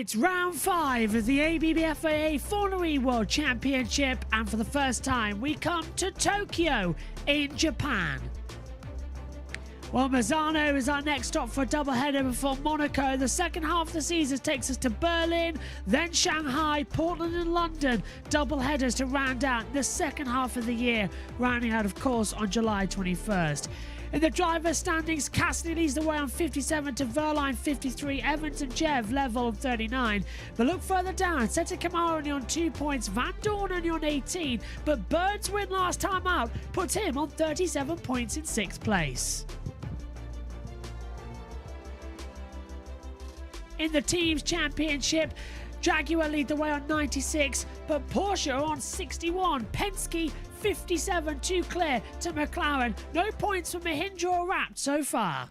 It's round 5 of the ABB FIA Formula E World Championship, and for the first time we come to Tokyo in Japan. Well, Mazzano is our next stop for a doubleheader before Monaco. The second half of the season takes us to Berlin, then Shanghai, Portland and London. Doubleheaders to round out the second half of the year, rounding out, of course, on July 21st. In the driver's standings, Cassidy leads the way on 57 to Verline 53, Evans and Jev level on 39. But look further down, Seta Kamara only on 2 points, Van Dorn only on 18, but Bird's win last time out puts him on 37 points in 6th place. In the Teams Championship, Jaguar lead the way on 96, but Porsche are on 61. Penske 57, too clear to McLaren. No points for Mahindra or Rapt so far.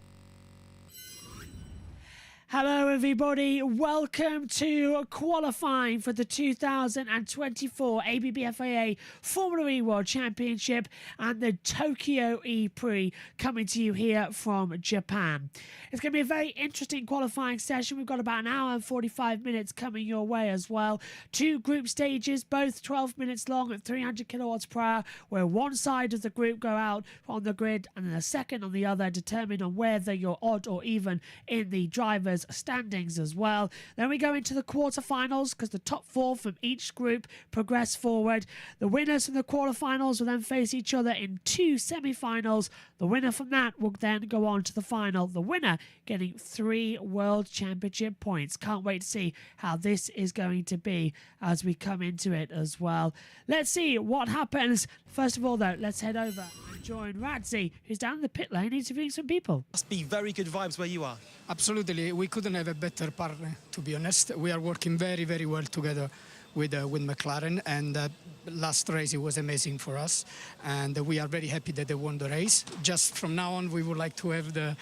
Hello everybody, welcome to qualifying for the 2024 ABB FIA Formula E World Championship and the Tokyo E-Prix coming to you here from Japan. It's going to be a very interesting qualifying session. We've got about an hour and 45 minutes coming your way as well. 2 group stages, both 12 minutes long at 300 kilowatts per hour, where one side of the group go out on the grid and then the second on the other, determined on whether you're odd or even in the driver's standings as well. Then we go into the quarterfinals because the top 4 from each group progress forward. The winners from the quarterfinals will then face each other in 2 semi-finals. The winner from that will then go on to the final. The winner getting 3 World Championship points. Can't wait to see how this is going to be as we come into it as well. Let's see what happens. First of all though, let's head over and join Radzi, who's down in the pit lane interviewing some people. Must be very good vibes where you are. Absolutely, we couldn't have a better partner, to be honest. We are working very, very well together with McLaren, and last race it was amazing for us, and we are very happy that they won the race. Just from now on, we would like to have the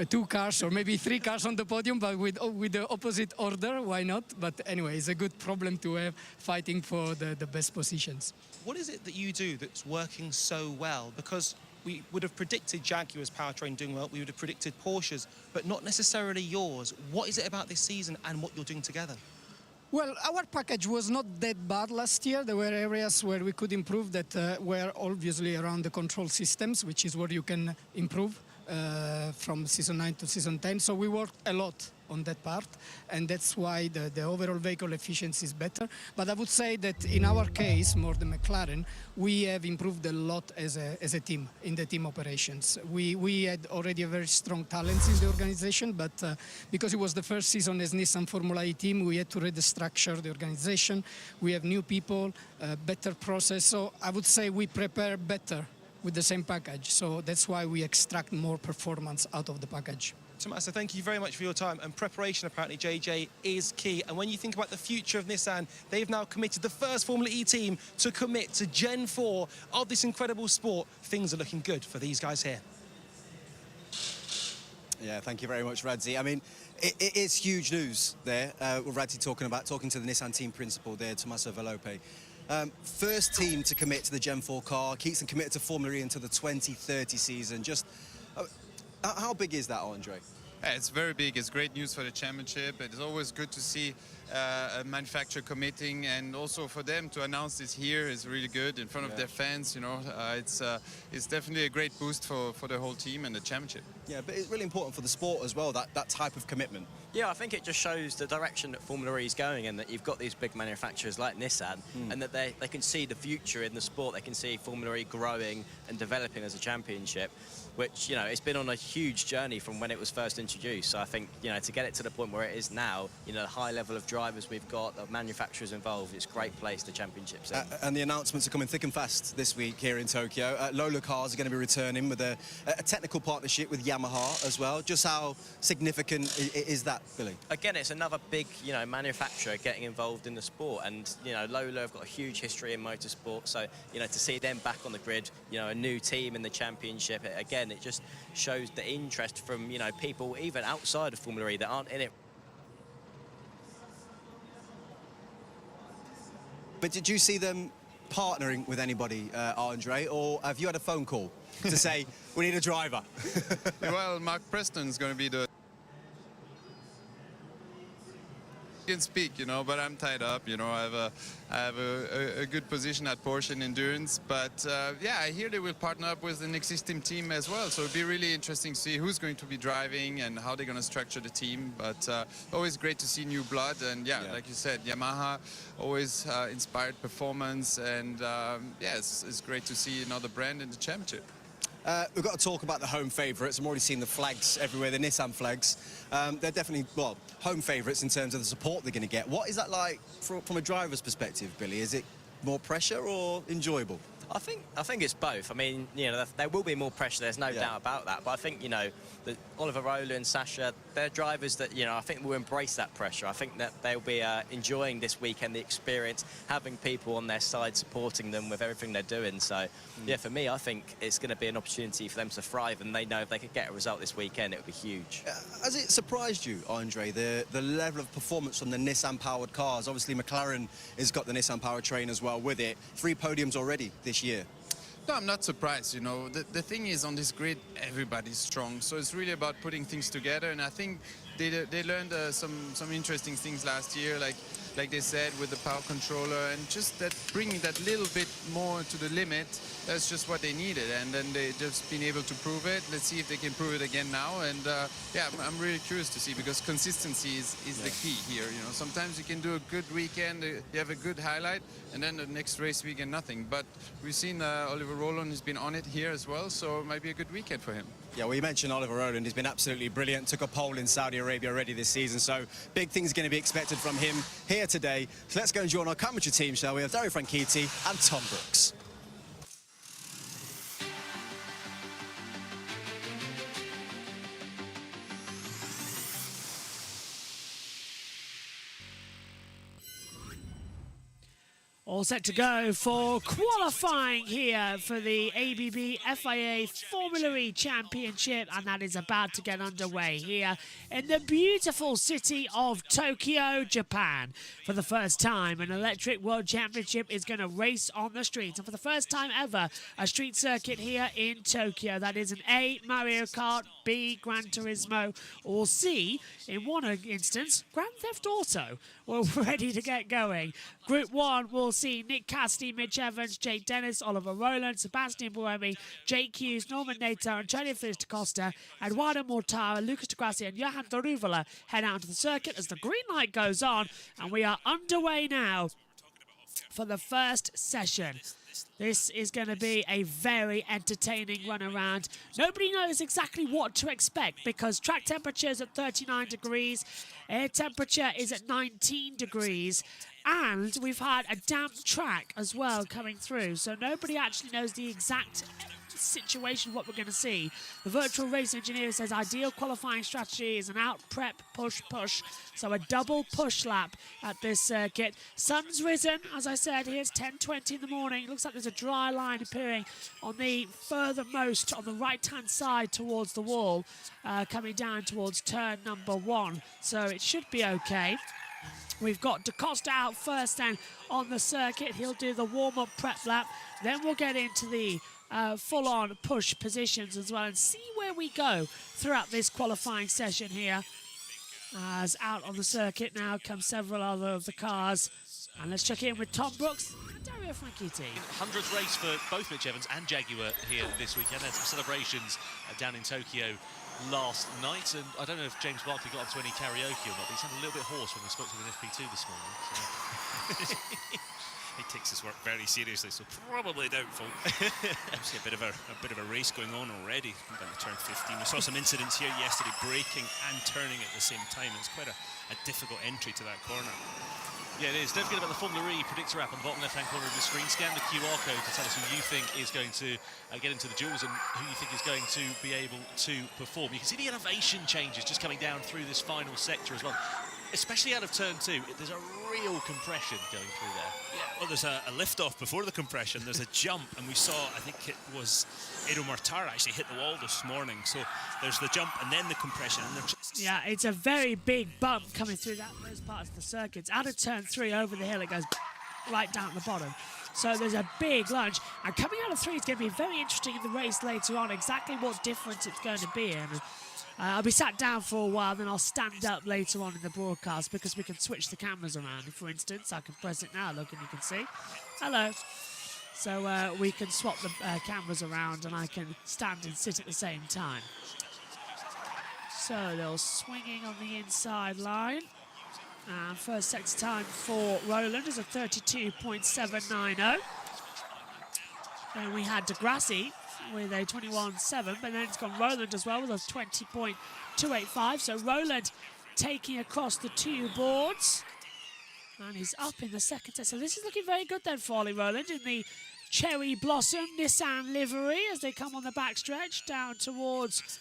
2 cars or maybe 3 cars on the podium, but with the opposite order, why not? But anyway, it's a good problem to have, fighting for the best positions. What is it that you do that's working so well? Because we would have predicted Jaguar's powertrain doing well, we would have predicted Porsche's, but not necessarily yours. What is it about this season and what you're doing together? Well, our package was not that bad last year. There were areas where we could improve that were obviously around the control systems, which is where you can improve from season 9 to season 10. So we worked a lot on that part, and that's why the overall vehicle efficiency is better. But I would say that in our case, more than McLaren, we have improved a lot as a team, in the team operations. We had already a very strong talents in the organization, but because it was the first season as Nissan Formula E team, we had to restructure the organization. We have new people, better process, so I would say we prepare better with the same package, so that's why we extract more performance out of the package. Tommaso, thank you very much for your time, and preparation apparently, JJ, is key. And when you think about the future of Nissan, they've now committed the first Formula E team to commit to Gen 4 of this incredible sport. Things are looking good for these guys here. Yeah, thank you very much, Radzi. I mean, it is huge news there, with Radzi talking to the Nissan team principal there, Tommaso Velope. First team to commit to the Gen 4 car, keeps them committed to Formula E until the 2030 season. Just how big is that, Andre? Yeah, it's very big. It's great news for the championship. It's always good to see a manufacturer committing, and also for them to announce this here is really good in front of their fans. You know, it's definitely a great boost for the whole team and the championship. Yeah, but it's really important for the sport as well, that type of commitment. Yeah, I think it just shows the direction that Formula E is going, and that you've got these big manufacturers like Nissan, and that they can see the future in the sport. They can see Formula E growing and developing as a championship, which, you know, it's been on a huge journey from when it was first introduced. So I think, you know, to get it to the point where it is now, you know, the high level of drivers we've got, the manufacturers involved, it's a great place, the championships in. And the announcements are coming thick and fast this week here in Tokyo. Lola Cars are going to be returning with a technical partnership with Yamaha as well. Just how significant is that, Billy? Again, it's another big, you know, manufacturer getting involved in the sport, and, you know, Lola have got a huge history in motorsport, so, you know, to see them back on the grid, you know, a new team in the championship, again, it just shows the interest from, you know, people even outside of Formula E that aren't in it. But did you see them partnering with anybody, Andre, or have you had a phone call to say, we need a driver? Well, Mark Preston's going to be the can speak, you know, but I'm tied up. You know, I have a good position at Porsche in endurance, but yeah, I hear they will partner up with an existing team as well. So it'll be really interesting to see who's going to be driving and how they're going to structure the team. But always great to see new blood, and yeah, like you said, Yamaha always inspired performance, and yeah, it's great to see another brand in the championship. We've got to talk about the home favourites. I've already seen the flags everywhere, the Nissan flags. They're definitely, well, home favourites in terms of the support they're going to get. What is that like from a driver's perspective, Billy? Is it more pressure or enjoyable? I think it's both. I mean, you know, there will be more pressure. There's no doubt about that. But I think, you know, that Oliver Rowland, Sasha, they're drivers that, you know, I think will embrace that pressure. I think that they'll be enjoying this weekend, the experience, having people on their side supporting them with everything they're doing. So, yeah, for me, I think it's going to be an opportunity for them to thrive, and they know if they could get a result this weekend, it would be huge. Has it surprised you, Andre, the level of performance from the Nissan-powered cars? Obviously, McLaren has got the Nissan powertrain as well with it. 3 podiums already this year. No, I'm not surprised, you know. The thing is, on this grid, everybody's strong. So it's really about putting things together. And I think they learned some interesting things last year, like they said, with the power controller, and just that bringing that little bit more to the limit. That's just what they needed. And then they just been able to prove it. Let's see if they can prove it again now. And yeah, I'm really curious to see, because consistency is the key here. You know, sometimes you can do a good weekend, you have a good highlight, and then the next race weekend, nothing. But we've seen Oliver Rowland has been on it here as well, so it might be a good weekend for him. Yeah, well, you mentioned Oliver Rowland. He's been absolutely brilliant. Took a pole in Saudi Arabia already this season, so big things going to be expected from him here today. So let's go and join our commentary team, shall we? Have Dario Franchitti and Tom Brooks. All set to go for qualifying here for the ABB FIA Formula E Championship, and that is about to get underway here in the beautiful city of Tokyo, Japan. For the first time, an electric world championship is going to race on the streets, and for the first time ever, a street circuit here in Tokyo. That is an A, Mario Kart, B, Gran Turismo, or C, in one instance, Grand Theft Auto. We're ready to get going. Group 1 will see Nick Cassidy, Mitch Evans, Jake Dennis, Oliver Rowland, Sebastian Buemi, Jake Hughes, Norman Nato, Antonio Felix da Costa, Eduardo Mortara, Lucas de Grassi, and Johan Daruvala head out to the circuit as the green light goes on, and we are underway now for the first session. This is going to be a very entertaining run around. Nobody knows exactly what to expect because track temperature is at 39 degrees, air temperature is at 19 degrees, and we've had a damp track as well coming through, so nobody actually knows the exact situation what we're going to see. The virtual race engineer says ideal qualifying strategy is an out, prep, push, push. So a double push lap at this circuit. Sun's risen, as I said. Here's 10:20 in the morning. It looks like there's a dry line appearing on the furthermost, on the right-hand side towards the wall, coming down towards turn number 1. So it should be okay. We've got Da Costa out first then on the circuit. He'll do the warm-up prep lap. Then we'll get into the full-on push positions as well and see where we go throughout this qualifying session here. As out on the circuit now come several other of the cars. And let's check in with Tom Brooks and Dario Franchitti. 100th race for both Mitch Evans and Jaguar here this weekend. There's some celebrations down in Tokyo last night, and I don't know if James Barkley got up to any karaoke or not, but he sounded a little bit hoarse when we spoke to him in FP2 this morning. So. He takes his work very seriously, so probably doubtful. Obviously a bit of a race going on already. About to turn 15. We saw some incidents here yesterday, braking and turning at the same time. It's quite a difficult entry to that corner. Yeah, it is. Don't forget about the Formula E predictor app on the bottom left-hand corner of the screen. Scan the QR code to tell us who you think is going to get into the duels and who you think is going to be able to perform. You can see the elevation changes just coming down through this final sector as well. Especially out of turn 2, there's a real compression going through there. Yeah, well, there's a lift-off before the compression. There's a jump, and we saw, I think it was Edo Mortara actually hit the wall this morning. So there's the jump and then the compression. And yeah, it's a very big bump coming through those parts of the circuit. Out of turn 3 over the hill, it goes right down at the bottom. So there's a big lunge. And coming out of 3 is going to be very interesting in the race later on, exactly what difference it's going to be in. I'll be sat down for a while, then I'll stand up later on in the broadcast because we can switch the cameras around. For instance, I can press it now, look, and you can see. Hello. So we can swap the cameras around and I can stand and sit at the same time. So they're swinging on the inside line. And first sector time for Roland is a 32.790. Then we had Degrassi with a 21.7, but then it's gone Roland as well with a 20.285. So Roland taking across the 2 boards. And he's up in the second set. So this is looking very good then for Ollie Roland in the Cherry Blossom Nissan livery as they come on the backstretch down towards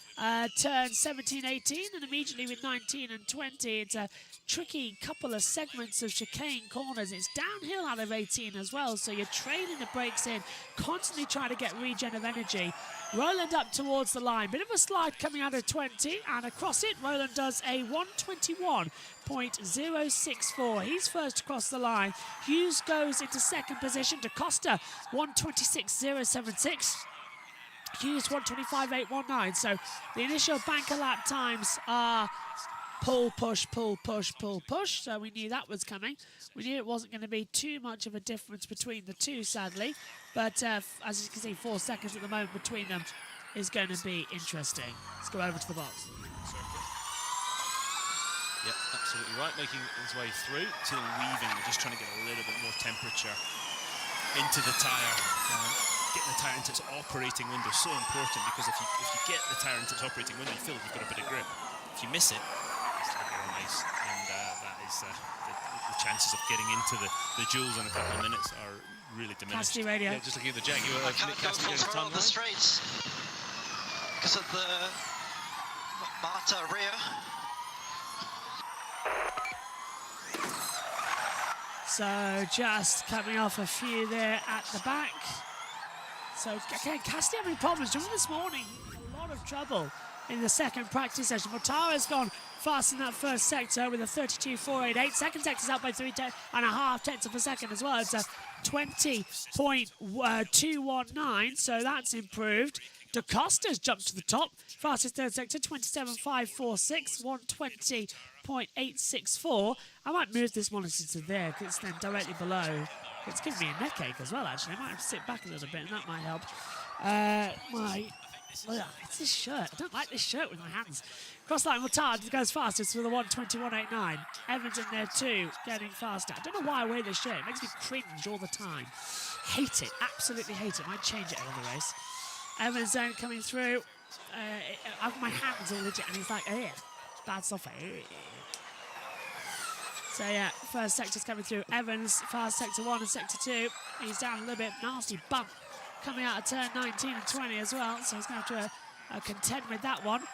turn 17, 18, and immediately with 19 and 20. It's a tricky couple of segments of chicane corners. It's downhill out of 18 as well, so you're trailing the brakes in, constantly trying to get regen of energy. Roland up towards the line. Bit of a slide coming out of 20, and across it, Roland does a 121.064. He's first across the line. Hughes goes into second position. DaCosta, 126.076. Hughes, 125.819. So the initial banker lap times are pull, push, pull, push, pull, push. So we knew that was coming. We knew it wasn't going to be too much of a difference between the two, sadly. But as you can see, 4 seconds at the moment between them is going to be interesting. Let's go over to the box. Yep, absolutely right. Making his way through to the weaving. We're just trying to get a little bit more temperature into the tyre. Getting the tyre into its operating window is so important, because if you get the tyre into its operating window, you feel like you've got a bit of grip. If you miss it, it's not very nice, and that is the chances of getting into the duels in a couple of minutes are really diminished. Cassidy radio. Yeah, just looking at the Jaguar of Nick Cassidy going to the straights because of the Marta rear. So just coming off a few there at the back. So again, Cassidy having problems. Remember this morning, a lot of trouble in the second practice session. Mortara's gone fast in that first sector with a 32.488. Second sector's up by 3.5 tenths of a second as well. It's a 20.219, so that's improved. DaCosta's jumped to the top. Fastest third sector, 27.546, 120.864. I might move this monitor to there because it's then directly below. It's giving me a neck ache as well, actually. I might have to sit back a little bit and that might help. It's this shirt. I don't like this shirt with my hands. Crossline, Mortard goes fastest with a 121.89. Evans in there too, getting faster. I don't know why I wear this shirt. It makes me cringe all the time. Hate it. Absolutely hate it. Might change it over the race. Evans then coming through. My hands are legit, and he's like, eh, bad stuff. So yeah, first sector's coming through. Evans, fast sector 1 and sector 2. He's down a little bit. Nasty bump coming out of turn 19 and 20 as well. So he's going to have to contend with that one.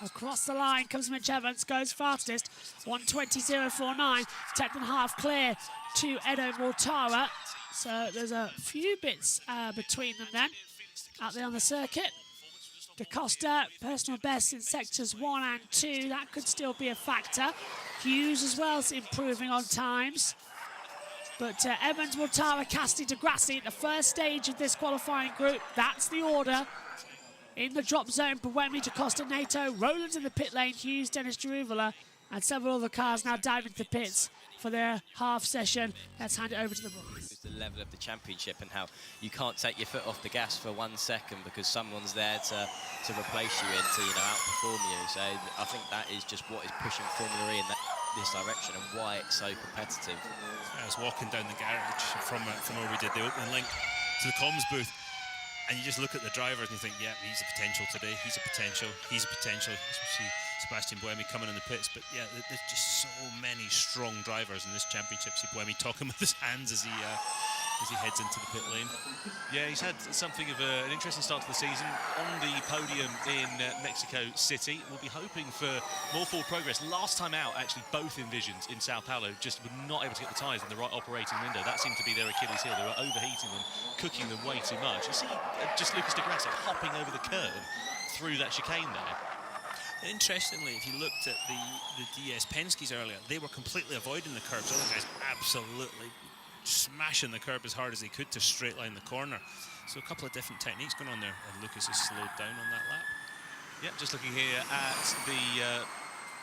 Across the line comes Mitch Evans, goes fastest. 120.049. 10th and half clear to Edo Mortara. So there's a few bits between them then, out there on the circuit. DaCosta, personal best in sectors 1 and 2. That could still be a factor. Hughes as well is improving on times. But Evans, Mortara, Cassidy, Degrassi, the first stage of this qualifying group. That's the order. In the drop zone, Buemi, DaCosta, Nato, Roland in the pit lane, Hughes, Dennis Geruvula, and several other cars now diving to the pits for their half session. Let's hand it over to the boys. It's the level of the championship and how you can't take your foot off the gas for 1 second because someone's there to replace you and to outperform you. So I think that is just what is pushing Formula E in this direction and why it's so competitive. I was walking down the garage from where we did the opening link to the comms booth, and you just look at the drivers and you think, yeah, he's a potential today, he's a potential, he's a potential. Especially Sebastian Buemi coming in the pits, but yeah, there's just so many strong drivers in this championship. See Buemi talking with his hands as he heads into the pit lane. Yeah, he's had something of an interesting start to the season on the podium in Mexico City. We'll be hoping for more forward progress. Last time out, actually, both Envisions in Sao Paulo just were not able to get the tyres in the right operating window. That seemed to be their Achilles heel. They were overheating them, cooking them way too much. You see just Lucas Degrassi hopping over the curb through that chicane there. Interestingly, if you looked at the DS Penske's earlier, they were completely avoiding the curbs. Other guys absolutely smashing the curb as hard as he could to straight line the corner. So a couple of different techniques going on there, and Lucas has slowed down on that lap. Yeah, just looking here at the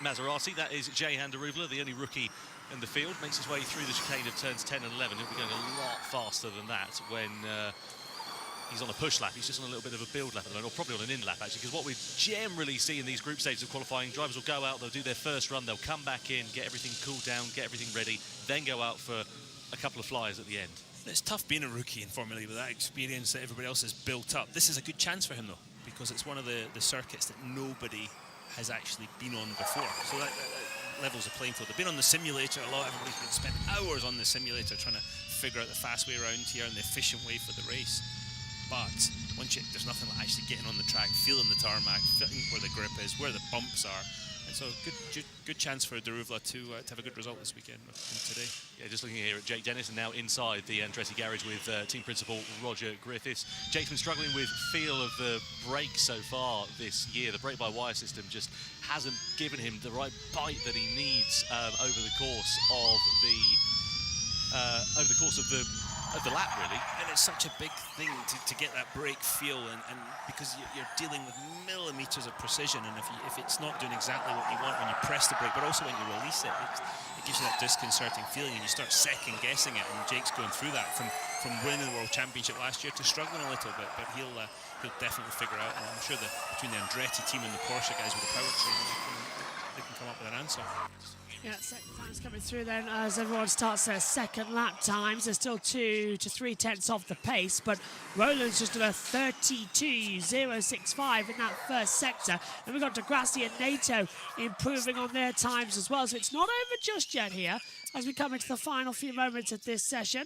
Maserati, that is Jehan Daruvla, the only rookie in the field, makes his way through the chicane of turns 10 and 11. He'll be going a lot faster than that when he's on a push lap. He's just on a little bit of a build lap at the moment, or probably on an in lap actually, because what we generally see in these group stages of qualifying, drivers will go out, they'll do their first run, they'll come back in, get everything cooled down, get everything ready, then go out for a couple of flyers at the end. It's tough being a rookie in Formula E with that experience that everybody else has built up. This is a good chance for him though, because it's one of the circuits that nobody has actually been on before. So that levels the playing field. They've been on the simulator a lot. Everybody's been spent hours on the simulator trying to figure out the fast way around here and the efficient way for the race. But there's nothing like actually getting on the track, feeling the tarmac, feeling where the grip is, where the bumps are. And so good chance for Daruvla to have a good result this weekend today. Yeah, just looking here at Jake Dennis, and now inside the Andretti garage with team principal Roger Griffiths. Jake's been struggling with feel of the brake so far this year. The brake-by-wire system just hasn't given him the right bite that he needs over the course of the lap, really. And it's such a big thing to get that brake feel, and because you're dealing with millimeters of precision, and if it's not doing exactly what you want when you press the brake, but also when you release it, it gives you that disconcerting feeling, and you start second guessing it. And Jake's going through that from winning the World Championship last year to struggling a little bit, but he'll definitely figure out. And I'm sure that between the Andretti team and the Porsche guys with the powertrain, they can come up with an answer. Yeah, second time's coming through then as everyone starts their second lap times. They're still 2 to 3 tenths off the pace, but Roland's just done a 32.065 in that first sector. And we've got Degrassi and NATO improving on their times as well. So it's not over just yet here as we come into the final few moments of this session.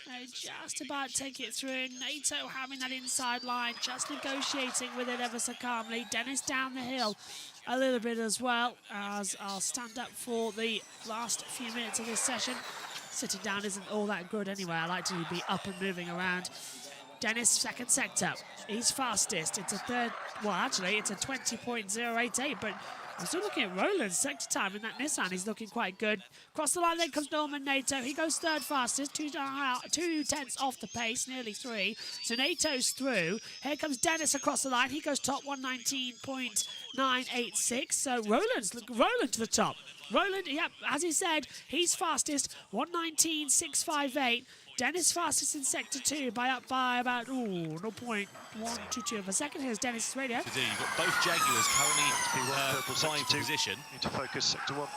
They just about take it through. NATO having that inside line, just negotiating with it ever so calmly. Dennis down the hill a little bit as well, as I'll stand up for the last few minutes of this session. Sitting down isn't all that good anyway. I like to be up and moving around. Dennis, second sector. He's fastest. It's a third, well, actually, it's a 20.088, but I'm still looking at Roland's sector time in that Nissan. He's looking quite good. Across the line, then comes Norman NATO. He goes third fastest, 2 tenths off the pace, nearly 3. So NATO's through. Here comes Dennis across the line. He goes top, 119.986. So Roland to the top. Roland, yep, as he said, he's fastest, 119.658. Dennis fastest in sector 2 by about 0.122 of a second. Here's Dennis's radio. So there you've got both Jaguars currently vying for position. Need to focus sector 1.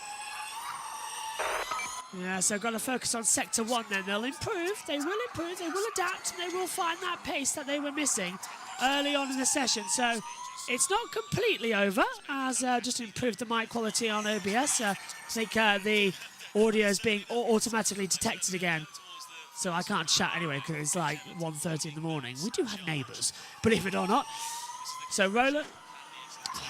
Yeah, so got to focus on sector 1 then. They'll improve, they will adapt, and they will find that pace that they were missing early on in the session. So it's not completely over, as just improved the mic quality on OBS. I think the audio is being automatically detected again. So I can't chat anyway because it's like 1:30 in the morning. We do have neighbours, believe it or not. So Roland,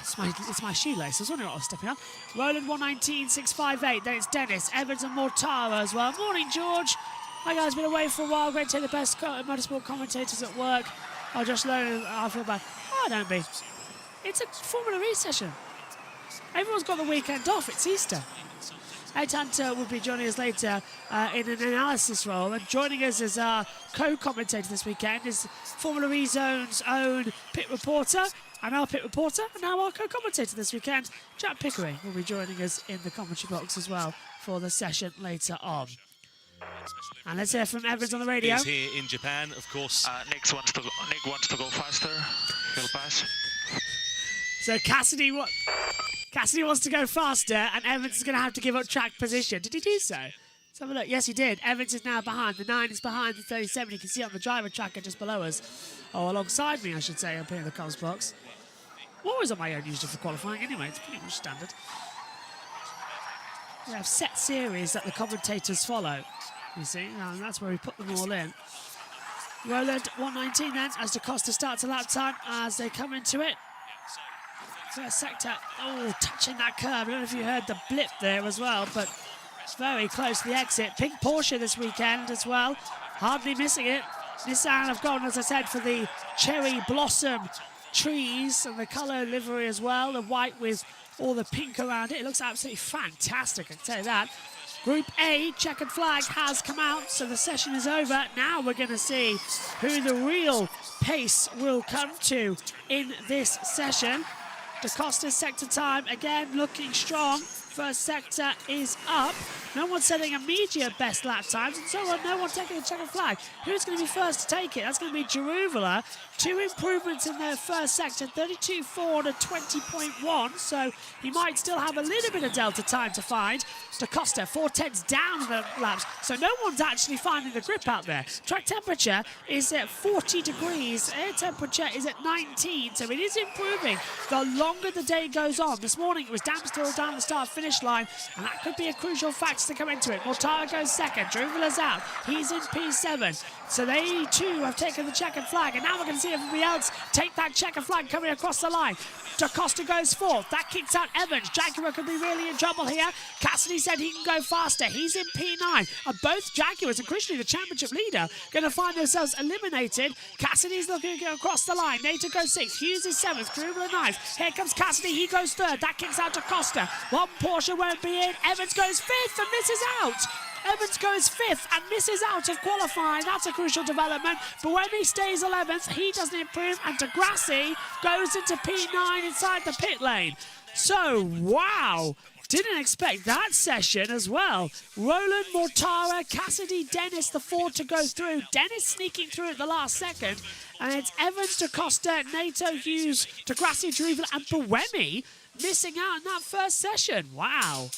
it's my shoelace. I was wondering what I was stepping on. Roland 119.658. Then it's Dennis, Evans and Mortara as well. Morning, George. Hi guys, been away for a while. Great to hear the best motorsport commentators at work. I just learned. I feel bad. Oh, don't be. It's a Formula E session. Everyone's got the weekend off. It's Easter. Ed Hunter will be joining us later in an analysis role, and joining us as our co-commentator this weekend is Formula E Zone's own pit reporter, and our pit reporter, and now our co-commentator this weekend, Jack Pickering, will be joining us in the commentary box as well for the session later on. And let's hear from Evans on the radio. He's here in Japan, of course. Nick wants to go faster. He'll pass. So Cassidy wants to go faster, and Evans is going to have to give up track position. Did he do so? Let's have a look. Yes, he did. Evans is now behind. The 9 is behind the 37. You can see it on the driver tracker just below us. Oh, alongside me, I should say, up here in the comms box. I'm always on my own usually for qualifying anyway. It's pretty much standard. We have set series that the commentators follow, you see, and that's where we put them all in. Roland 119 then, as Da Costa starts a lap time as they come into it. First sector, touching that curve. I don't know if you heard the blip there as well, but it's very close to the exit. Pink Porsche this weekend as well, hardly missing it. Nissan have gone, as I said, for the cherry blossom trees and the colour livery as well, the white with all the pink around it. It looks absolutely fantastic, I can tell you that. Group A, checkered flag has come out, so the session is over. Now we're going to see who the real pace will come to in this session. Da Costa's sector time, again, looking strong. First sector is up. No one's setting immediate best lap times, and so no one taking the checkered flag. Who's going to be first to take it? That's going to be Jeruvela. 2 improvements in their first sector, 32.4 to 20.1, so he might still have a little bit of delta time to find. Da Costa, 4 tenths down the laps, so no one's actually finding the grip out there. Track temperature is at 40 degrees, air temperature is at 19, so it is improving the longer the day goes on. This morning it was damp still down the start-finish line, and that could be a crucial factor to come into it. Mortara goes second, Jeruvela's out, he's in P7, so they too have taken the checkered flag, and now we're going to see everybody else take that checkered flag coming across the line. Da Costa goes fourth. That kicks out Evans. Jaguar could be really in trouble here. Cassidy said he can go faster. He's in P9. And both Jaguars, and crucially the championship leader, going to find themselves eliminated. Cassidy's looking across the line. Nato goes sixth. Hughes is seventh. Jeruvela ninth. Here comes Cassidy. He goes third. That kicks out Da Costa. One Porsche won't be in. Evans goes fifth and misses out. Evans goes fifth and misses out of qualifying. That's a crucial development. Buemi stays 11th. He doesn't improve. And Degrassi goes into P9 inside the pit lane. So, wow. Didn't expect that session as well. Roland, Mortara, Cassidy, Dennis, the 4 to go through. Dennis sneaking through at the last second. And it's Evans, Da Costa, Nato, Hughes, Degrassi, Jeruvela, and Buemi missing out in that first session. Wow.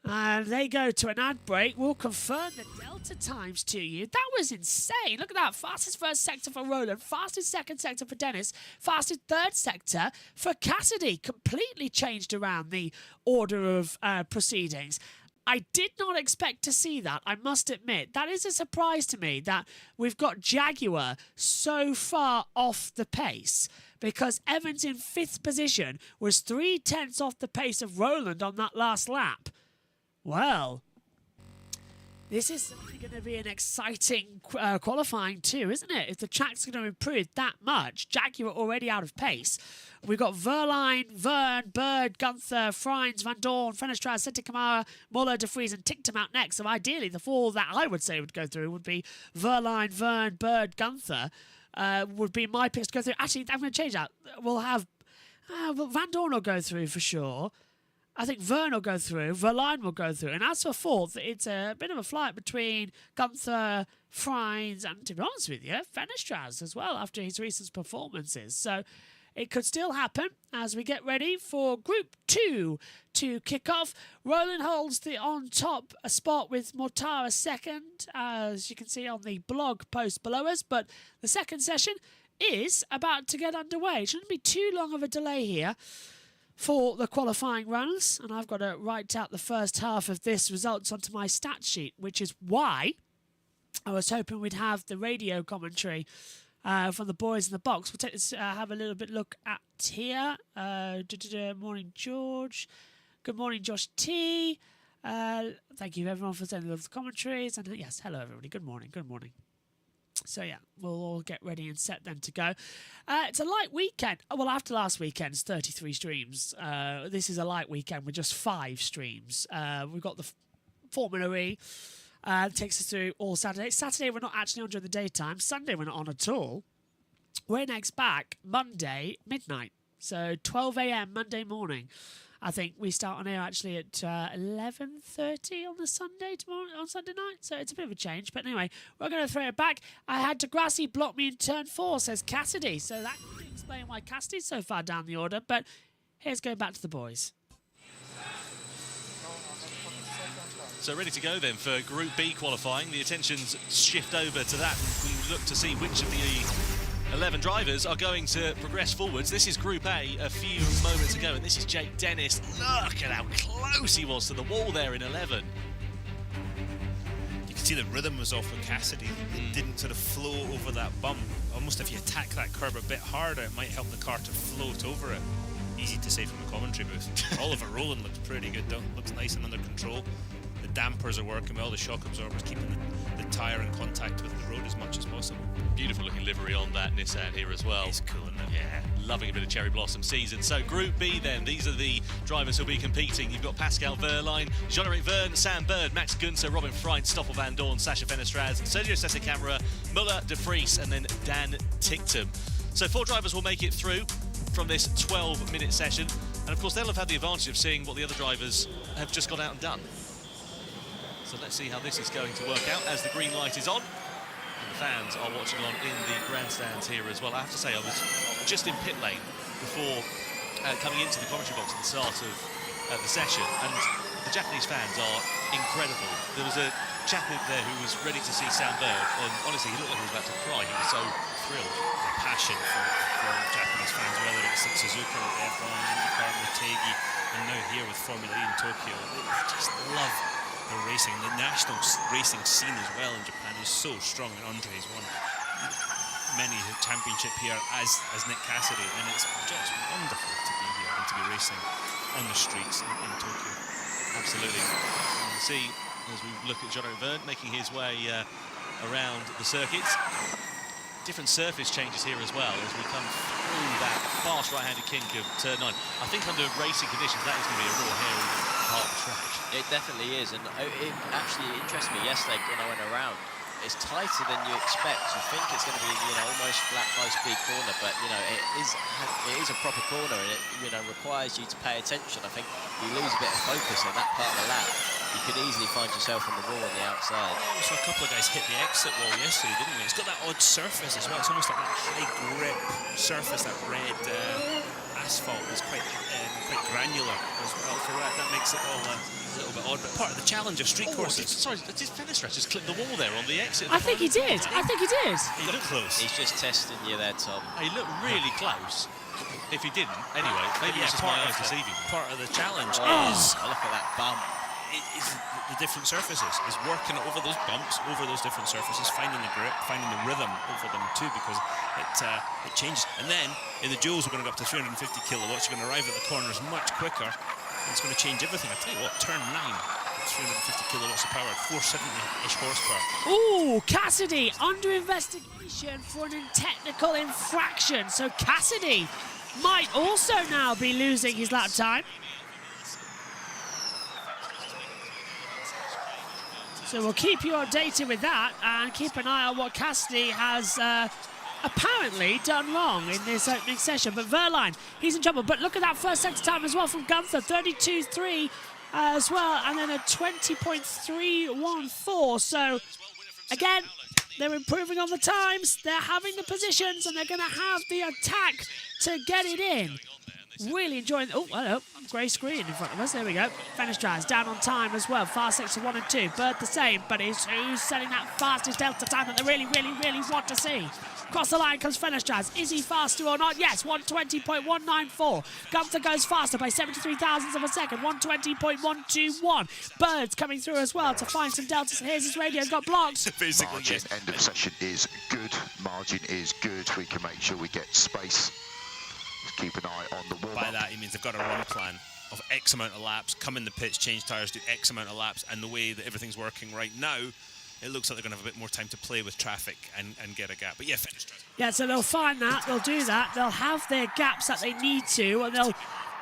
And they go to an ad break. We'll confirm the delta times to you. That was insane. Look at that. Fastest first sector for Roland. Fastest second sector for Dennis. Fastest third sector for Cassidy. Completely changed around the order of proceedings. I did not expect to see that, I must admit. That is a surprise to me that we've got Jaguar so far off the pace, because Evans in 5th position was 3 tenths off the pace of Roland on that last lap. Well, this is certainly going to be an exciting qualifying too, isn't it? If the track's going to improve that much, Jaguar already out of pace. We've got Verline, Vern, Bird, Gunther, Freins, Van Dorn, Fenestraz, Sette Camara, Muller, De Vries and Ticktum out next. So ideally, the 4 that I would say would go through would be Verline, Vern, Bird, Gunther would be my picks to go through. Actually, I'm going to change that. We'll have Van Dorn will go through for sure. I think Vern will go through, Verline will go through. And as for 4th, it's a bit of a fight between Gunther, Freins, and to be honest with you, Fenestraz as well after his recent performances. So it could still happen as we get ready for Group 2 to kick off. Roland holds the on top spot with Mortara second, as you can see on the blog post below us. But the second session is about to get underway. It shouldn't be too long of a delay here for the qualifying runs, and I've got to write out the first half of this results onto my stat sheet, which is why I was hoping we'd have the radio commentary from the boys in the box. We'll take this, have a little bit look at here. Morning, George. Good morning, Josh T. Thank you, everyone, for sending those commentaries. And yes, hello, everybody. Good morning. Good morning. So, yeah, we'll all get ready and set then to go. It's a light weekend. Well, after last weekend's 33 streams, this is a light weekend with just 5 streams. We've got the Formula E. Takes us through all Saturday. Saturday, we're not actually on during the daytime. Sunday, we're not on at all. We're next back Monday, midnight. So 12 a.m. Monday morning. I think we start on air actually at 11:30 on the Sunday tomorrow, on Sunday night. So it's a bit of a change. But anyway, we're going to throw it back. I had Degrassi block me in turn 4, says Cassidy. So that could explain why Cassidy's so far down the order. But here's going back to the boys. So ready to go then for Group B qualifying. The attentions shift over to that. We look to see which of the 11 drivers are going to progress forwards. This is Group A a few moments ago, and this is Jake Dennis. Look at how close he was to the wall there in 11. You can see the rhythm was off with Cassidy. It didn't sort of flow over that bump. Almost if you attack that curb a bit harder, it might help the car to float over it. Easy to say from a commentary booth. Oliver Rowland looks pretty good though. Looks nice and under control. The dampers are working well, the shock absorbers keeping the tyre in contact with the road as much as possible. Beautiful looking livery on that Nissan here as well. It's cool, isn't it? Yeah, loving a bit of cherry blossom season. So Group B then, these are the drivers who'll be competing. You've got Pascal Wehrlein, Jean-Eric Verne, Sam Bird, Max Gunter, Robin Freund, Stoffel van Dorn, Sasha Fenestraz, Sergio Sesicamera, Muller, De Vries, and then Dan Ticktum. So 4 drivers will make it through from this 12-minute session. And of course, they'll have had the advantage of seeing what the other drivers have just gone out and done. So let's see how this is going to work out as the green light is on. And the fans are watching on in the grandstands here as well. I have to say, I was just in pit lane before coming into the commentary box at the start of the session, and the Japanese fans are incredible. There was a chap in there who was ready to see Sam Bird, and honestly, he looked like he was about to cry. He was so thrilled. The passion for Japanese fans, whether it's in Suzuka, F1, IndyCar, Motegi, and now here with Formula E in Tokyo. They just love the racing. The national racing scene as well in Japan is so strong, and Andre has won many championship here as Nick Cassidy, and it's just wonderful to be here and to be racing on the streets in Tokyo. Absolutely. And you see, as we look at Jean-Eric Verne making his way around the circuits, different surface changes here as well as we come through that fast right-handed kink of turn 9. I think under racing conditions, that is going to be a real hairy part of the track. It definitely is, and it actually interested me yesterday when I went around. It's tighter than you expect. You think it's going to be, almost flat, high-speed corner, but it is a proper corner, and it requires you to pay attention. I think you lose a bit of focus on that part of the lap, you could easily find yourself on the wall on the outside. We saw a couple of guys hit the exit wall yesterday, didn't we? It's got that odd surface as well. It's almost like that high grip surface, that red asphalt is quite granular as well. For that makes it all a little bit odd, but part of the challenge of street courses. Sorry, did Fenestraz just clip the wall there on the exit? I think he did. I think he did. He looked close. He's just testing you there, Tom. He looked really close. If he didn't, anyway, maybe it's just my eyes deceiving. Part of the challenge is look at that bump. Is the different surfaces, is working over those bumps, over those different surfaces, finding the grip, finding the rhythm over them too, because it changes. And then in the duels, we're going to go up to 350 kilowatts. You're going to arrive at the corners much quicker. And it's going to change everything. I tell you what, turn 9, 350 kilowatts of power, 470-ish horsepower. Ooh, Cassidy under investigation for an technical infraction. So Cassidy might also now be losing his lap time. So we'll keep you updated with that and keep an eye on what Cassidy has apparently done wrong in this opening session. But Wehrlein, he's in trouble. But look at that first sector time as well from Gunther, 32.3 as well, and then a 20.314. So again, they're improving on the times, they're having the positions, and they're going to have the attack to get it in. Really enjoying. Oh, hello. Grey screen in front of us. There we go. Fenestraz down on time as well. Fast sector 1 and 2. Bird the same, but it's who's setting that fastest delta time that they really, really, really want to see. Across the line comes Fenestraz. Is he faster or not? Yes, 120.194. Gunther goes faster by 73 thousandths of a second. 120.121. Bird's coming through as well to find some deltas. Here's his radio. Got blocked. Basically, margin, end of session is good. Margin is good. We can make sure we get space. Keep an eye on the warm-up. By that, he means they've got a run plan of X amount of laps, come in the pits, change tyres, do X amount of laps, and the way that everything's working right now, it looks like they're going to have a bit more time to play with traffic and get a gap. But yeah, Fenestraz. Yeah, so they'll find that, they'll do that, they'll have their gaps that they need to, and they'll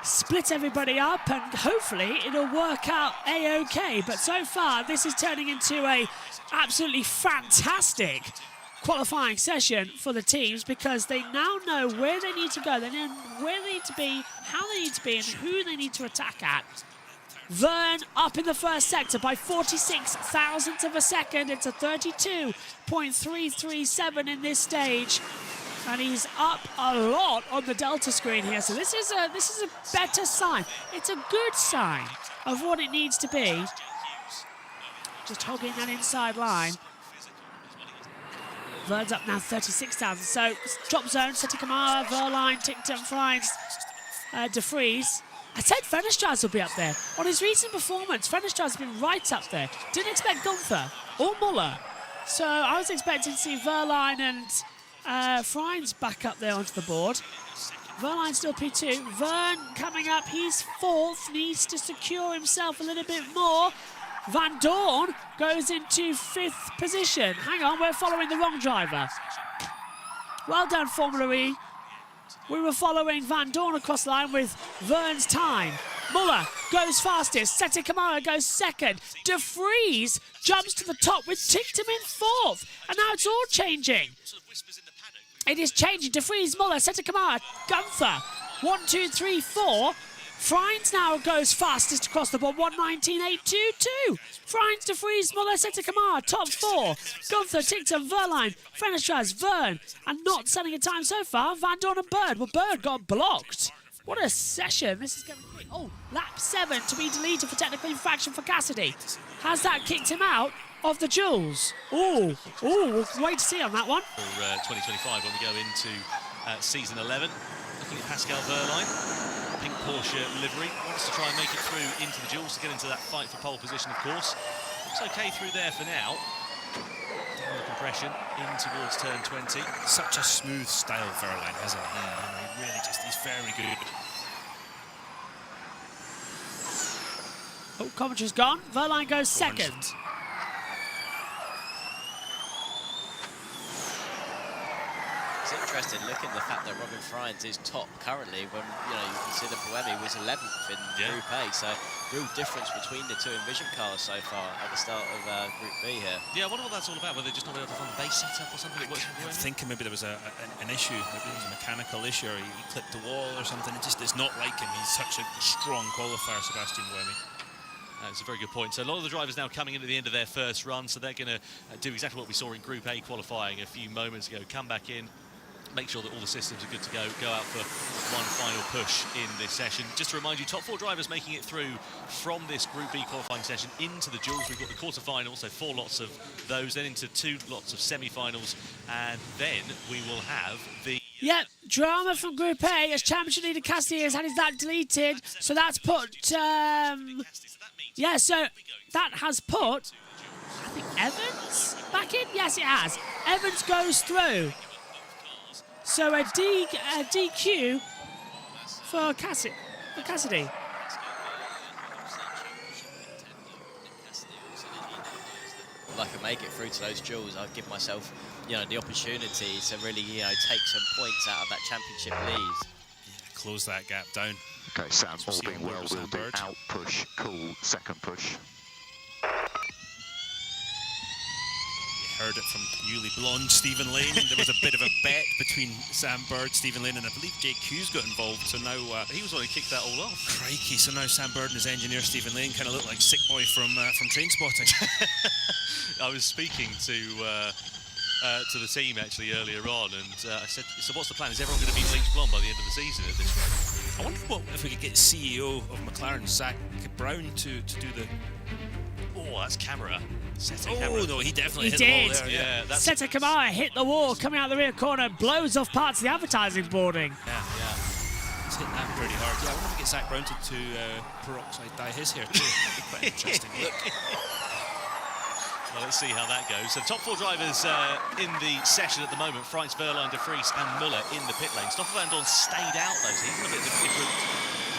split everybody up, and hopefully it'll work out A-OK. But so far, this is turning into a absolutely fantastic qualifying session for the teams, because they now know where they need to go, they know where they need to be, how they need to be, and who they need to attack at. Verne up in the first sector by 46 thousandths of a second. It's a 32.337 in this stage, and he's up a lot on the delta screen here. So this is a better sign. It's a good sign of what it needs to be. Just hogging that inside line. Verne's up now 36,000. So drop zone, Sesicamera, Wehrlein, Ticktum, Freund, De Vries. I said Fenestraz will be up there. On his recent performance, Fenestraz has been right up there. Didn't expect Gunther or Muller. So I was expecting to see Wehrlein and Freund back up there onto the board. Wehrlein still P2. Verne coming up, he's fourth, needs to secure himself a little bit more. Van Dorn goes into 5th position. Hang on, we're following the wrong driver. Well done, Formula E. We were following Van Dorn across the line with Vern's time. Muller goes fastest. Sete Kamara goes 2nd. De Vries jumps to the top with Ticktum in 4th. And now it's all changing. It is changing. De Vries, Muller, Sete Kamara, Gunther. 1, 2, 3, 4. Freins now goes fastest across the board. 1:19.822. Freins, De Vries, Muller, Sete Kamara, top 4. Gunther, Ticktum, Verline, Fenestras, Vern. And not selling a time so far, Van Dorn and Bird. Well, Bird got blocked. What a session. This is going to be quick. Oh, lap 7 to be deleted for technical infraction for Cassidy. Has that kicked him out of the duels? Oh, we'll wait to see on that one. For 2025 when we go into season 11. Looking at Pascal Verline, pink Porsche livery. Wants to try and make it through into the duels to get into that fight for pole position, of course. Looks okay through there for now. Down the compression in towards turn 20. Such a smooth style Verline, hasn't he? He really just, he's very good. Oh, Coventry's gone. Verline goes 2nd. It's interesting looking at the fact that Robin Freins is top currently when, you know, you consider Buemi was 11th in Group A, so real difference between the two Envision cars so far at the start of Group B here. Yeah, I wonder what that's all about, whether they're just not able to find the base setup or something that works for Buemi. I'm thinking maybe there was an issue, maybe it was a mechanical issue, or he clipped the wall or something. It's not like him. He's such a strong qualifier, Sebastian Buemi. That's a very good point. So a lot of the drivers now coming in at the end of their first run, so they're going to do exactly what we saw in Group A qualifying a few moments ago. Come back in, make sure that all the systems are good to go out for one final push in this session. Just to remind you, top 4 drivers making it through from this Group B qualifying session into the duels. We've got the quarterfinals, so 4 lots of those, then into 2 lots of semi-finals, and then we will have the... Yep, drama from Group A as championship leader Cassidy has had his that deleted. So that's put... yeah, so that has put, I think, Evans back in? Yes, it has. Evans goes through. So a DQ for Cassidy. If I can make it through to those duels, I'd give myself, you know, the opportunity to really, you know, take some points out of that championship lead. Close that gap down. Okay, Sam, all being well, we'll do out push, cool, 2nd push. Heard it from newly blonde Stephen Lane. There was a bit of a bet between Sam Bird, Stephen Lane, and I believe Jake Hughes got involved. So now he was the one who kicked that all off. Crikey! So now Sam Bird and his engineer Stephen Lane kind of look like Sick Boy from Train Spotting. I was speaking to the team actually earlier on, and I said, "So what's the plan? Is everyone going to be bleached blonde by the end of the season at this rate?" I wonder what if we could get CEO of McLaren, Zach Brown, to do the. Oh, that's camera. Oh no, he definitely hit did. the wall there. Yeah, that's... Sete Kamara hit the wall coming out the rear corner, blows off parts of the advertising boarding. Yeah. He's hitting that pretty hard. Yeah, I wonder if we get Zach Brown to peroxide dye his hair too. That'd be quite interesting. Look. Well, let's see how that goes. So the top 4 drivers in the session at the moment, Freins, Verline, De Vries and Muller in the pit lane. Stoffel Van Dorn stayed out though, so he's in a bit of a different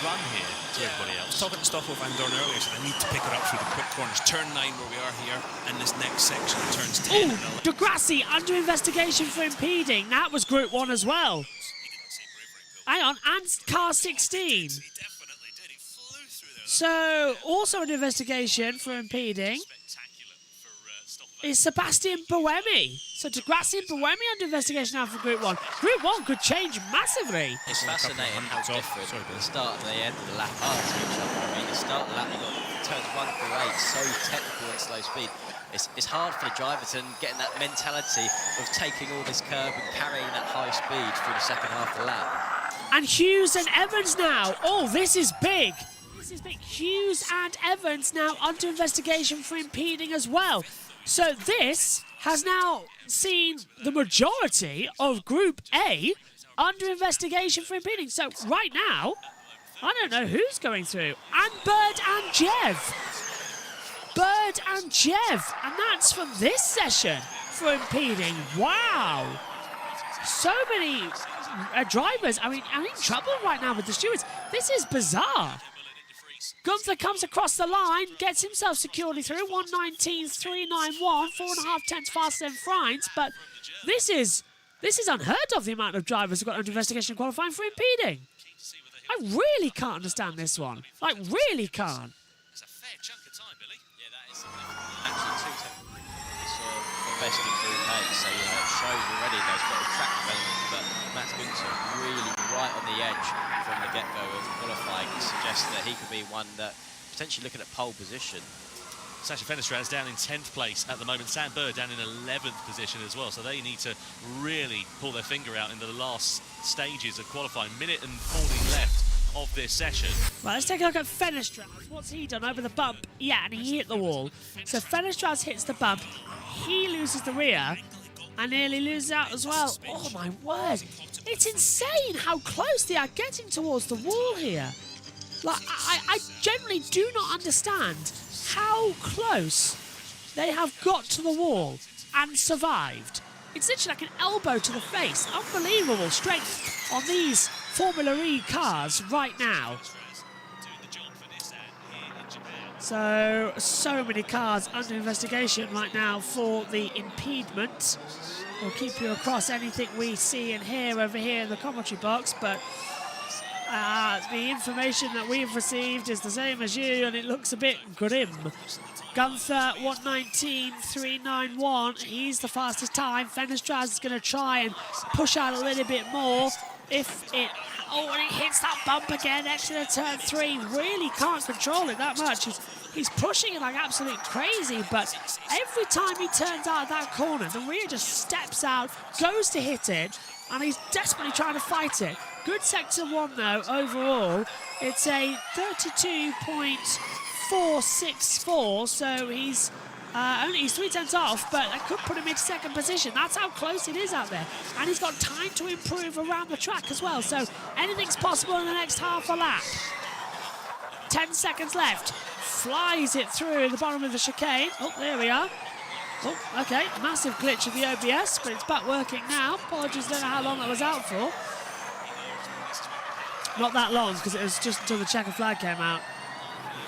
run here to everybody else. I was talking to Stoffel Van Dorn earlier, so I need to pick it up through the quick corners. Turn 9 where we are here, and this next section turns 10 and 11. Degrassi under investigation for impeding. That was Group 1 as well. Hang on, and car 16. So, also an investigation for impeding is Sebastian Buemi. So Degrassi and Buemi under investigation now for Group 1. Group 1 could change massively. It's fascinating how different the start and the end of the lap are to each other. I mean, the start of the lap, you've got turns 1 through 8, so technical and slow speed. It's hard for the driver to get that mentality of taking all this curb and carrying that high speed through the second half of the lap. And Hughes and Evans now. Oh, this is big. This is big. Hughes and Evans now under investigation for impeding as well. So this has now seen the majority of Group A under investigation for impeding. So right now, I don't know who's going through. And Bird and Jev. Bird and Jev. And that's from this session for impeding. Wow. So many drivers. I mean, I'm in trouble right now with the stewards. This is bizarre. Gunther comes across the line, gets himself securely through. 1:19.391, 4.5 tenths faster than Freins. But this is unheard of, the amount of drivers who got under investigation qualifying for impeding. I really can't understand this one. Like, really can't. It's a fair chunk of time, Billy. Yeah, that is actually 2 seconds. We saw the best in through pace, so it shows already those little track developments. But Matt Gunther really right on the edge from the get-go of qualifying suggests that he could be one that potentially looking at pole position. Sasha Fenestrad's down in 10th place at the moment. Sam Bird down in 11th position as well. So they need to really pull their finger out in the last stages of qualifying. Minute and 40 left of this session. Right, let's take a look at Fenestrad. What's he done over the bump? Yeah, and he hit the wall. So Fenestrad hits the bump. He loses the rear and nearly loses out as well. Oh, my word. It's insane how close they are getting towards the wall here. Like, I generally do not understand how close they have got to the wall and survived. It's literally like an elbow to the face. Unbelievable strength on these Formula E cars right now. So many cars under investigation right now for the impediment. We'll keep you across anything we see and hear over here in the commentary box, but the information that we've received is the same as you, and it looks a bit grim. Gunther, 1:19.391. He's the fastest time. Fenestrad is going to try and push out a little bit more. Oh, and it hits that bump again, exit of turn 3. Really can't control it that much. He's pushing it like absolute crazy, but every time he turns out of that corner, the rear just steps out, goes to hit it, and he's desperately trying to fight it. Good sector 1 though, overall. It's a 32.464, so he's 3 tenths off, but that could put him in 2nd position. That's how close it is out there. And he's got time to improve around the track as well, so anything's possible in the next half a lap. 10 seconds left. Flies it through the bottom of the chicane. Oh, there we are. Oh, okay, massive glitch of the OBS, but it's back working now. Apologies, don't know how long that was out for. Not that long, because it was just until the checker flag came out.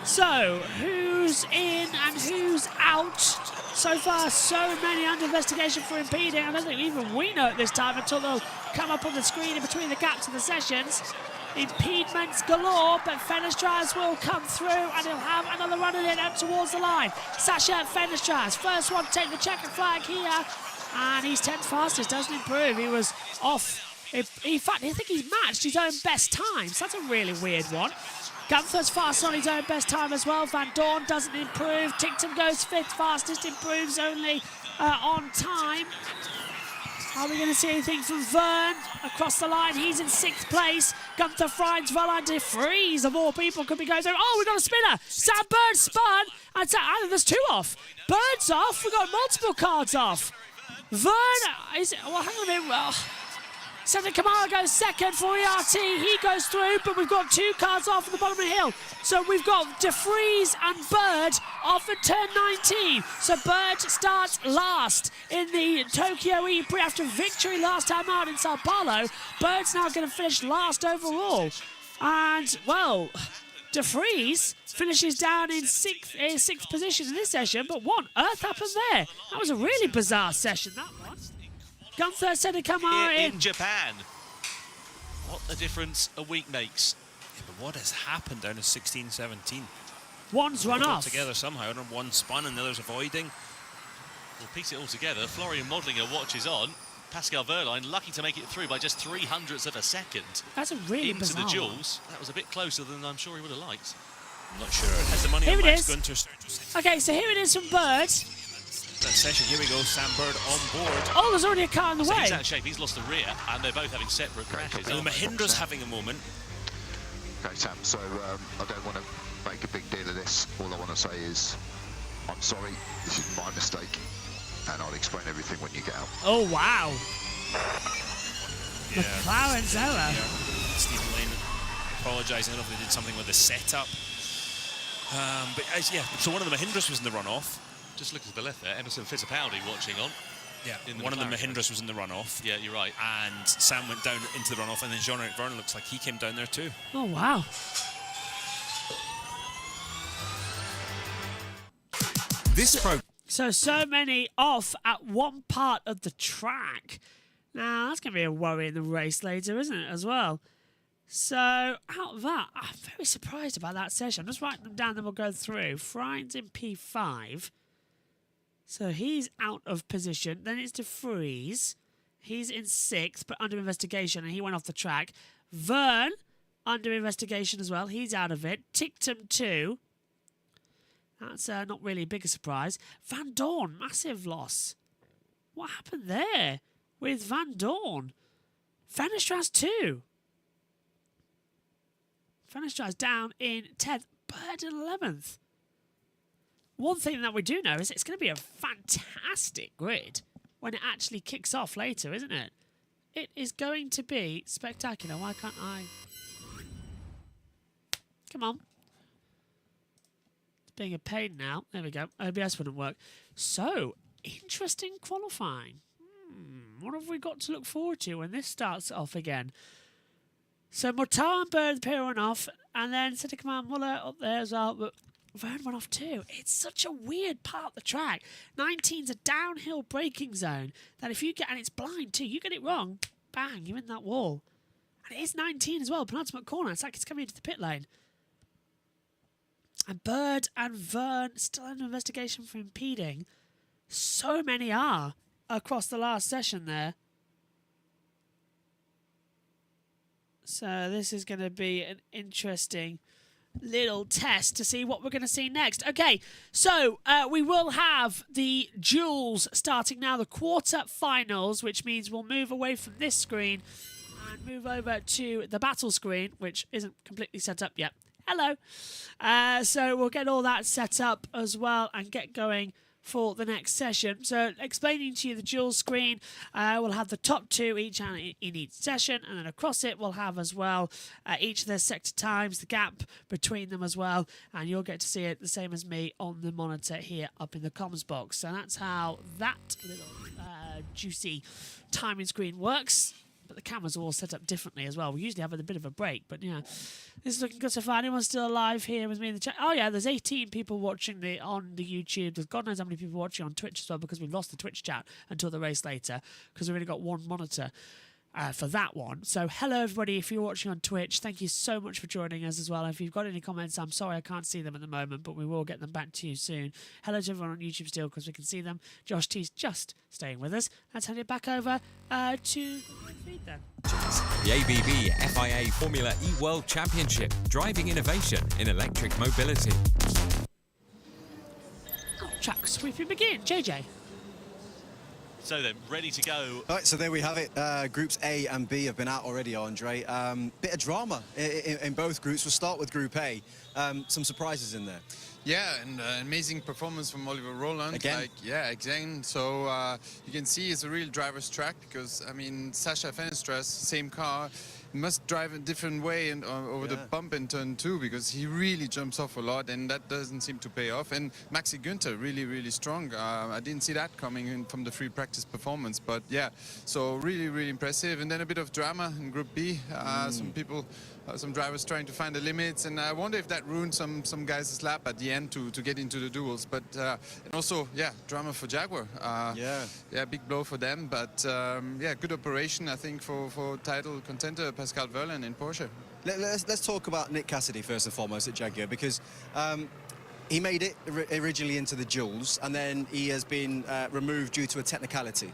So, who's in and who's out? So far, so many under investigation for impeding. I don't think even we know at this time until they'll come up on the screen in between the gaps of the sessions. Impediments galore, but Fenestrad will come through and he'll have another run at it up towards the line. Sasha Fenestrad, first one to take the checker flag here, and he's 10th fastest, doesn't improve. He was off. In fact, I think he's matched his own best time, so that's a really weird one. Gunther's fast on his own best time as well. Van Dorn doesn't improve. Tickton goes 5th fastest, improves only on time. Are we going to see anything from Vern across the line? He's in 6th place. Gunther, Freins, Verlaine, De Vries, of all people, could be going through. Oh, we've got a spinner. Sam Bird spun. And there's 2 off. Bird's off. We've got multiple cards off. Vern, well, hang on a minute. Well, Cedric Kamara goes 2nd for ERT. He goes through, but we've got 2 cars off at the bottom of the hill. So we've got De Vries and Bird off at turn 19. So Bird starts last in the Tokyo E-Prix after victory last time out in Sao Paulo. Bird's now going to finish last overall. And, well, De Vries finishes down in 6th position in this session. But what on earth happened there? That was a really bizarre session, that one. Gunther said to come out in Japan. What a difference a week makes. Yeah, but what has happened down in 16, 17? One's run off. Together somehow, and one spun and the other's avoiding. We'll piece it all together. Florian Modlinger watches on. Pascal Verlaine lucky to make it through by just 0.03 of a second. That's a really bizarre into the duels. That was a bit closer than I'm sure he would have liked. I'm not sure. It has the money here on it Max is. Gunther. Okay, so here it is from Bird. That session, here we go, Sam Bird on board. Oh, there's already a car in the way. He's out of shape, he's lost the rear, and they're both having separate crashes. And the Mahindra's having a moment. Okay, Sam, so I don't want to make a big deal of this. All I want to say is, I'm sorry, this is my mistake, and I'll explain everything when you get out. Oh, wow. Yeah. McLaren's error. Yeah. Stephen Lane apologising. I don't know if they did something with the setup. But yeah, so one of the Mahindras was in the runoff. Just look to the left there, Emerson Fittipaldi watching on. Yeah, one of the Mahindras was in the runoff. Yeah, you're right. And Sam went down into the runoff, and then Jean-Eric Vergne looks like he came down there too. Oh, wow. This program. So many off at one part of the track. Now, that's going to be a worry in the race later, isn't it, as well? So, out of that, I'm very surprised about that session. I'm just writing them down, then we'll go through. Frine's in P5. So, he's out of position. Then it's De Vries. He's in 6th, but under investigation, and he went off the track. Vern, under investigation as well. He's out of it. Tictum 2. That's not really a big surprise. Van Dorn, massive loss. What happened there with Van Dorn? Fenestras 2. Fenestras down in 10th, Bird in 11th. One thing that we do know is it's going to be a fantastic grid when it actually kicks off later, isn't it? It is going to be spectacular. Why can't I? Come on. Being a pain now. There we go. OBS wouldn't work. So, interesting qualifying. What have we got to look forward to when this starts off again? So, Mortar and Bird appearing off, and then City Command Muller up there as well, but Vern went off too. It's such a weird part of the track. 19's a downhill braking zone that if you get, and it's blind too, you get it wrong, bang, you're in that wall. And it is 19 as well, penultimate corner. It's like it's coming into the pit lane. And Bird and Vern still under investigation for impeding. So many are across the last session there. So this is going to be an interesting little test to see what we're going to see next. Okay, so we will have the duels starting now, the quarterfinals, which means we'll move away from this screen and move over to the battle screen, which isn't completely set up yet. Hello. So we'll get all that set up as well and get going for the next session. So explaining to you the dual screen, we'll have the top 2 each in each session, and then across it we'll have as well each of their sector times, the gap between them as well, and you'll get to see it the same as me on the monitor here up in the comms box. So that's how that little juicy timing screen works. But the cameras are all set up differently as well. We usually have a bit of a break, but yeah, this is looking good so far. Anyone still alive here with me in the chat? Oh yeah, there's 18 people watching on the YouTube. There's God knows how many people watching on Twitch as well, because we've lost the Twitch chat until the race later because we've only got one monitor for that one. So hello everybody, if you're watching on Twitch, thank you so much for joining us as well. If you've got any comments, I'm sorry I can't see them at the moment, but we will get them back to you soon. Hello to everyone on YouTube still, because we can see them. Josh T's just staying with us. Let's hand it back over to the feed then. The ABB FIA Formula E World Championship, driving innovation in electric mobility. Track sweeping begin. JJ. So then, ready to go. All right, so there we have it. Groups A and B have been out already, Andre. Bit of drama in both groups. We'll start with Group A. Some surprises in there. Yeah, and amazing performance from Oliver Roland. Again? Again. So you can see it's a real driver's track because, I mean, Sasha Fenestras, same car, must drive a different way and over the bump in turn 2 because he really jumps off a lot, and that doesn't seem to pay off. And Maxi Günther really, really strong. I didn't see that coming in from the free practice performance, but yeah, so really, really impressive. And then a bit of drama in Group B. Some people, some drivers trying to find the limits, and I wonder if that ruined some guys' lap at the end to get into the duels. But and also, yeah, drama for Jaguar. Yeah, big blow for them. But yeah, good operation, I think, for title contender Pascal Wehrlein in Porsche. Let's talk about Nick Cassidy first and foremost at Jaguar, because he made it originally into the duels, and then he has been removed due to a technicality.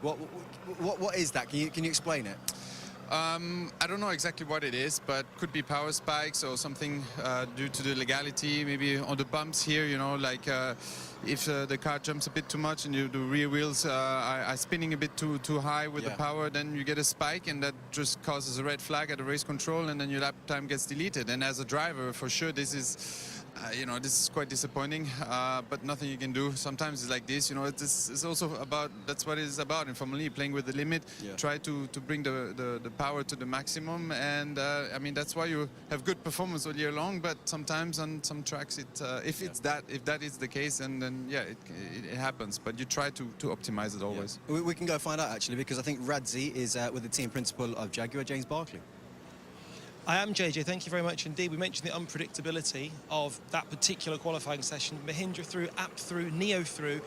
What is that? Can you explain it? I don't know exactly what it is, but could be power spikes or something due to the legality, maybe on the bumps here, you know, like if the car jumps a bit too much and the rear wheels are spinning a bit too high with the power, then you get a spike, and that just causes a red flag at the race control, and then your lap time gets deleted. And as a driver, for sure, this is you know, this is quite disappointing, but nothing you can do. Sometimes it's like this, you know. It's also about, that's what it's about in Formula E, playing with the limit, try to bring the power to the maximum, and I mean, that's why you have good performance all year long. But sometimes on some tracks, if that is the case, and then yeah, it happens. But you try to optimize it always. We can go find out actually, because I think Radzi is with the team principal of Jaguar, James Barkley. I am, JJ. Thank you very much indeed. We mentioned the unpredictability of that particular qualifying session. Mahindra through, App through, Neo through.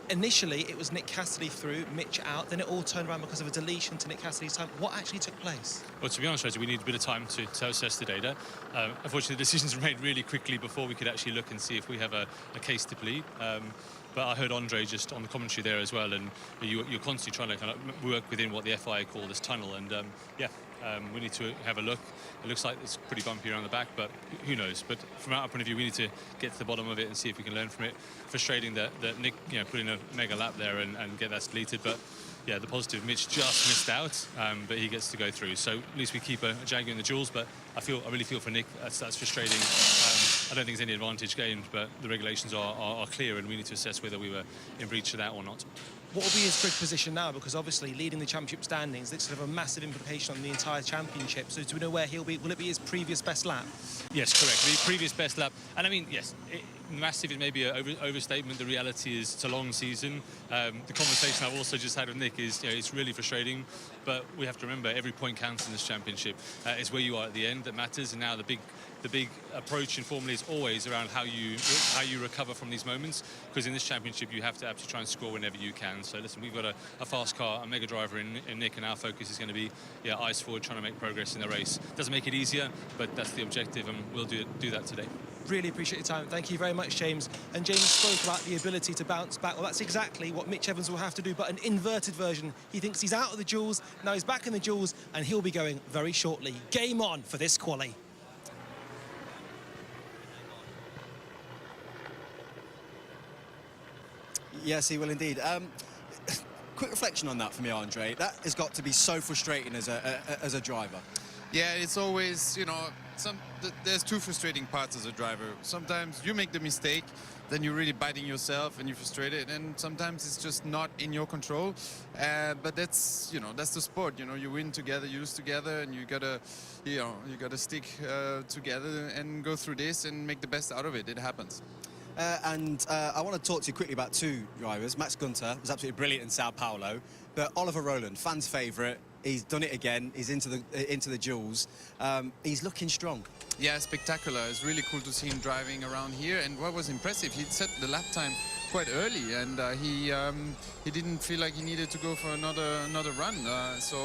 Initially, it was Nick Cassidy through, Mitch out. Then it all turned around because of a deletion to Nick Cassidy's time. What actually took place? Well, to be honest, Reggie, we need a bit of time to assess the data. Unfortunately, the decisions were made really quickly before we could actually look and see if we have a case to plead. But I heard Andre just on the commentary there as well, and you're constantly trying to kind of work within what the FIA call this tunnel. And we need to have a look. It looks like it's pretty bumpy around the back, but who knows? But from our point of view, we need to get to the bottom of it and see if we can learn from it. Frustrating that Nick, put in a mega lap there and get that deleted. But yeah, the positive, Mitch just missed out, but he gets to go through. So at least we keep a Jaguar in the duels. But I really feel for Nick. That's frustrating. I don't think there's any advantage gained, but the regulations are clear, and we need to assess whether we were in breach of that or not. What will be his grid position now? Because obviously leading the championship standings, this will have a massive implication on the entire championship. So do we know where he'll be? Will it be his previous best lap? Yes, correct. The previous best lap. And I mean, yes, massive is maybe an overstatement. The reality is it's a long season. The conversation I've also just had with Nick is, it's really frustrating. But we have to remember every point counts in this championship. It's where you are at the end that matters. And now the big approach in Formula E is always around how you recover from these moments, because in this championship you have to absolutely try and score whenever you can. So listen, we've got a fast car, a mega driver in Nick, and our focus is going to be eyes forward, trying to make progress in the race. Doesn't make it easier, but that's the objective, and we'll do that today. Really appreciate your time. Thank you very much, James. And James spoke about the ability to bounce back. Well, that's exactly what Mitch Evans will have to do, but an inverted version. He thinks he's out of the duels, now he's back in the duels, and he'll be going very shortly. Game on for this quali. Yes, he will indeed. Quick reflection on that for me, Andre. That has got to be so frustrating as a driver. Yeah, it's always, there's two frustrating parts as a driver. Sometimes you make the mistake, then you're really biting yourself and you're frustrated, and sometimes it's just not in your control. But that's the sport. You win together, you lose together, and you gotta stick together and go through this and make the best out of it. It happens. I want to talk to you quickly about two drivers. Max Gunter was absolutely brilliant in Sao Paulo, but Oliver Rowland, fans' favourite. He's done it again. He's into the duels. He's looking strong. Yeah, spectacular. It's really cool to see him driving around here. And what was impressive, he set the lap time quite early, and he didn't feel like he needed to go for another run. So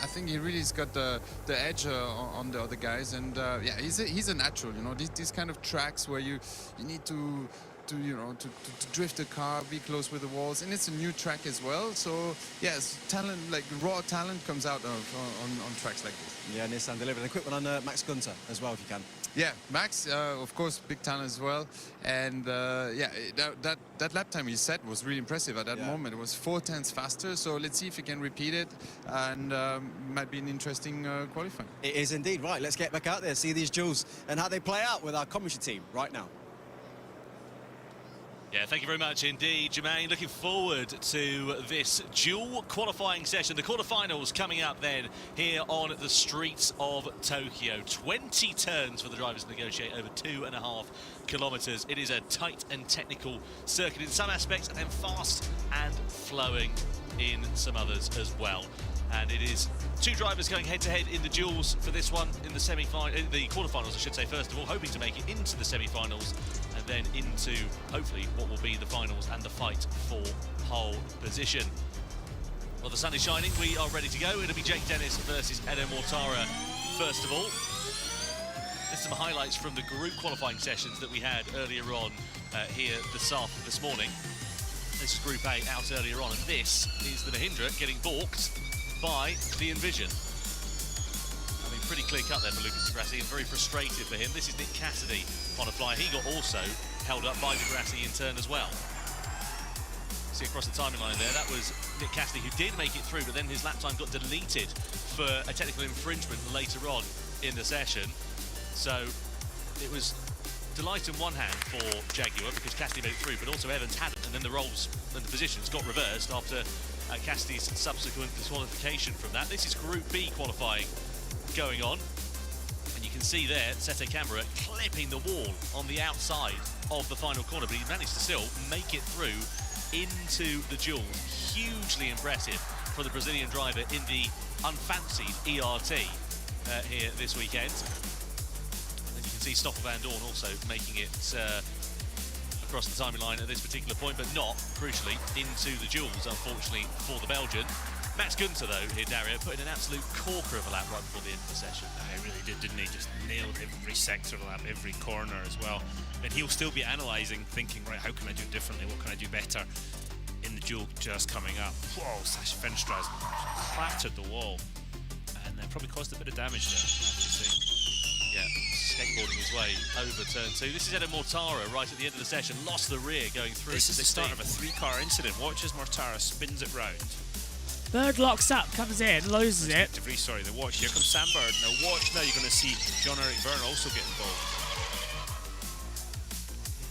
I think he really has got the edge on the other guys. And yeah, he's a natural. These kind of tracks where you need to drift the car, be close with the walls, and it's a new track as well. So yes, talent, like raw talent, comes out on tracks like this. Yeah, Nissan delivered. A quick one on Max Gunter as well, if you can. Yeah, Max, of course, big talent as well. And yeah, that lap time he set was really impressive at that moment. It was 4/10 faster. So let's see if he can repeat it, and might be an interesting qualifying. It is indeed. Right, let's get back out there, see these duels and how they play out with our commentary team right now. Yeah, thank you very much indeed, Jermaine. Looking forward to this dual qualifying session. The quarterfinals coming up then here on the streets of Tokyo. 20 turns for the drivers to negotiate over 2.5 kilometres. It is a tight and technical circuit in some aspects, and then fast and flowing in some others as well. And it is two drivers going head-to-head in the duels for this one in the the quarterfinals, I should say, first of all, hoping to make it into the semi-finals and then into, hopefully, what will be the finals and the fight for pole position. Well, the sun is shining. We are ready to go. It'll be Jake Dennis versus Edo Mortara first of all. There's some highlights from the group qualifying sessions that we had earlier on here this morning. This is Group A out earlier on, and this is the Mahindra getting balked by the Envision. I mean, pretty clear cut there for Lucas Di Grassi, and very frustrated for him. This is Nick Cassidy on a fly. He got also held up by Di Grassi in turn as well. See across the timeline there, that was Nick Cassidy, who did make it through, but then his lap time got deleted for a technical infringement later on in the session. So it was delight in one hand for Jaguar because Cassidy made it through, but also Evans hadn't, and then the roles and the positions got reversed after Cassidy's subsequent disqualification from that. This is Group B qualifying going on, and you can see there Sete Camera clipping the wall on the outside of the final corner, but he managed to still make it through into the duel. Hugely impressive for the Brazilian driver in the unfancied ERT. here this weekend. And then you can see Stoffel van Dorn also making it across the timeline at this particular point, but not, crucially, into the duels, unfortunately, for the Belgian. Max Günther, though, here, Dario, put in an absolute corker of a lap right before the end of the session. He really did, didn't he? Just nailed every sector of the lap, every corner as well. And he'll still be analysing, thinking, right, how can I do it differently? What can I do better in the duel just coming up? Whoa, Sash Fenstra's clattered the wall and probably caused a bit of damage there, I have to say. Yeah, skateboarding his way over turn 2. This is Eder Mortara right at the end of the session, lost the rear going through. This is the start of a 3-car incident. Watch as Mortara spins it round. Bird locks up, comes in, loses it. DeVries, sorry, the watch. Here comes Sam Bird. Now watch now, you're going to see John-Eric Byrne also get involved.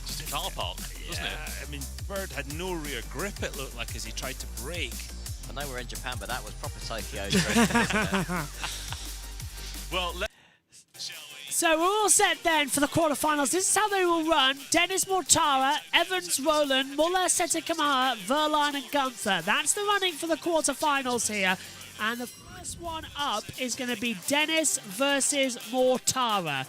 Just a car park, wasn't it? I mean, Bird had no rear grip, it looked like, as he tried to brake. I know we're in Japan, but that was proper Tokyo drift, wasn't it? Well, So we're all set then for the quarterfinals. This is how they will run. Dennis Mortara, Evans, Roland, Muller, Setakamaha, Verline and Gunther. That's the running for the quarterfinals here. And the first one up is going to be Dennis versus Mortara.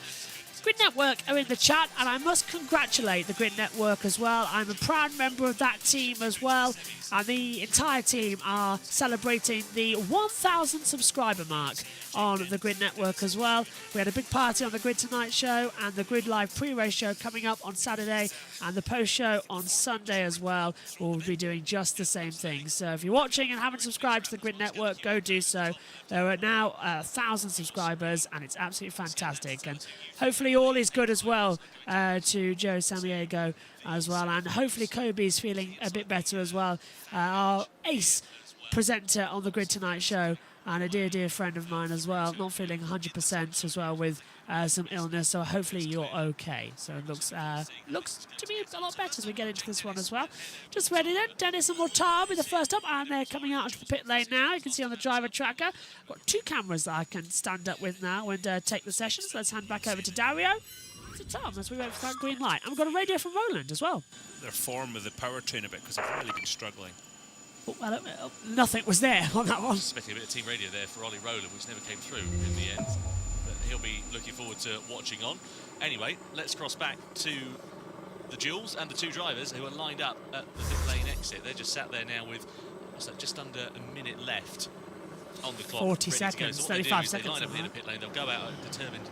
Grid Network are in the chat, and I must congratulate the Grid Network as well. I'm a proud member of that team as well, and the entire team are celebrating the 1,000 subscriber mark on the Grid Network as well. We had a big party on the Grid Tonight show and the Grid Live pre-race show coming up on Saturday, and the post show on Sunday as well. We'll be doing just the same thing. So if you're watching and haven't subscribed to the Grid Network, go do so. There are now 1,000 subscribers, and it's absolutely fantastic. And hopefully all is good as well to Joe Samaniego as well, and hopefully Kobe's feeling a bit better as well. Our ace presenter on the Grid Tonight show, and a dear friend of mine as well, not feeling 100% as well with some illness, so hopefully you're okay. So it looks to me a lot better as we get into this one as well. Just ready then, Dennis and Mortar will be the first up, and they're coming out of the pit lane now. You can see on the driver tracker, got 2 cameras that I can stand up with now and take the session. So let's hand back over to Dario. To Tom as we wait for that green light. And we've got a radio from Roland as well. Their form with the powertrain a bit, because they've really been struggling. Oh, well, nothing was there on that one. Expecting a bit of team radio there for Ollie Rowland, which never came through in the end. But he'll be looking forward to watching on. Anyway, let's cross back to the duels and the 2 drivers who are lined up at the pit lane exit. They're just sat there now with just under a minute left on the clock. 40 seconds, so 35 seconds. They line up in the pit lane. They'll go out at determined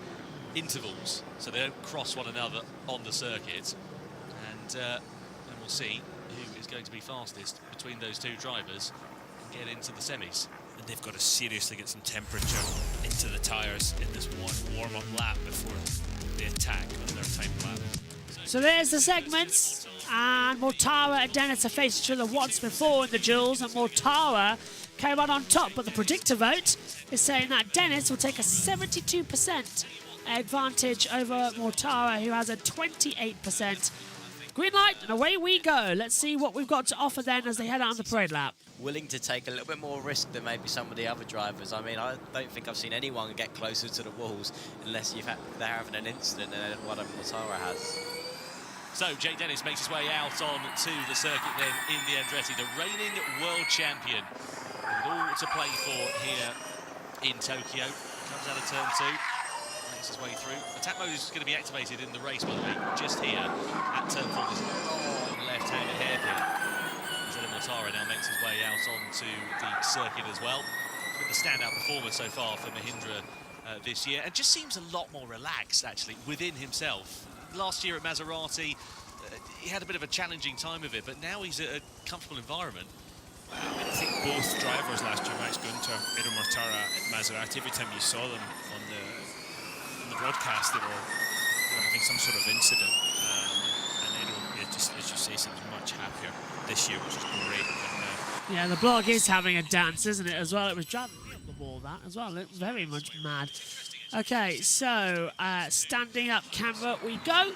intervals, so they don't cross one another on the circuit. And then we'll see who is going to be fastest between those 2 drivers and get into the semis. And they've got to seriously get some temperature into the tyres in this one warm-up lap before they attack on their time lap. So there's the segments, and Mortara and Dennis have faced each other once before in the duels, and Mortara came out on top, but the predictor vote is saying that Dennis will take a 72% advantage over Mortara, who has a 28%. Green light, and away we go. Let's see what we've got to offer then as they head out on the parade lap. Willing to take a little bit more risk than maybe some of the other drivers. I mean, I don't think I've seen anyone get closer to the walls unless they're having an incident than what Mortara has. So Jay Dennis makes his way out on to the circuit then in the Andretti, the reigning world champion. With all to play for here in Tokyo. Comes out of turn 2. Makes his way through. Attack mode is going to be activated in the race, by the way, just here at turn 4. There's a left-handed hairpin. Eder Mortara now makes his way out onto the circuit as well. Been the standout performer so far for Mahindra this year, and just seems a lot more relaxed, actually, within himself. Last year at Maserati, he had a bit of a challenging time of it, but now he's at a comfortable environment. I think both drivers last year, Max Günther, Eder Mortara at Maserati, every time you saw them on the broadcast, they were having some sort of incident. And Eder, just as you say, seems much happier this year, which is great. And, yeah, the blog is having a dance, isn't it, as well? It was driving me up the wall, that, as well. It was very much mad. Okay, so standing up camera we go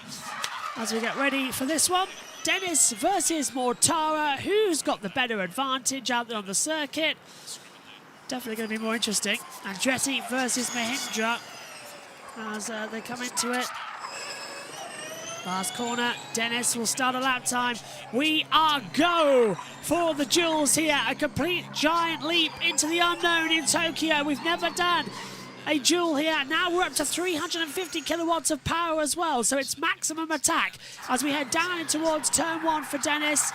as we get ready for this one. Dennis versus Mortara. Who's got the better advantage out there on the circuit? Definitely going to be more interesting. Andretti versus Mahindra as they come into it. Last corner, Dennis will start a lap time. We are go for the duels here. A complete giant leap into the unknown in Tokyo. We've never done a duel here. Now we're up to 350 kilowatts of power as well, so it's maximum attack as we head down towards turn 1 for Dennis.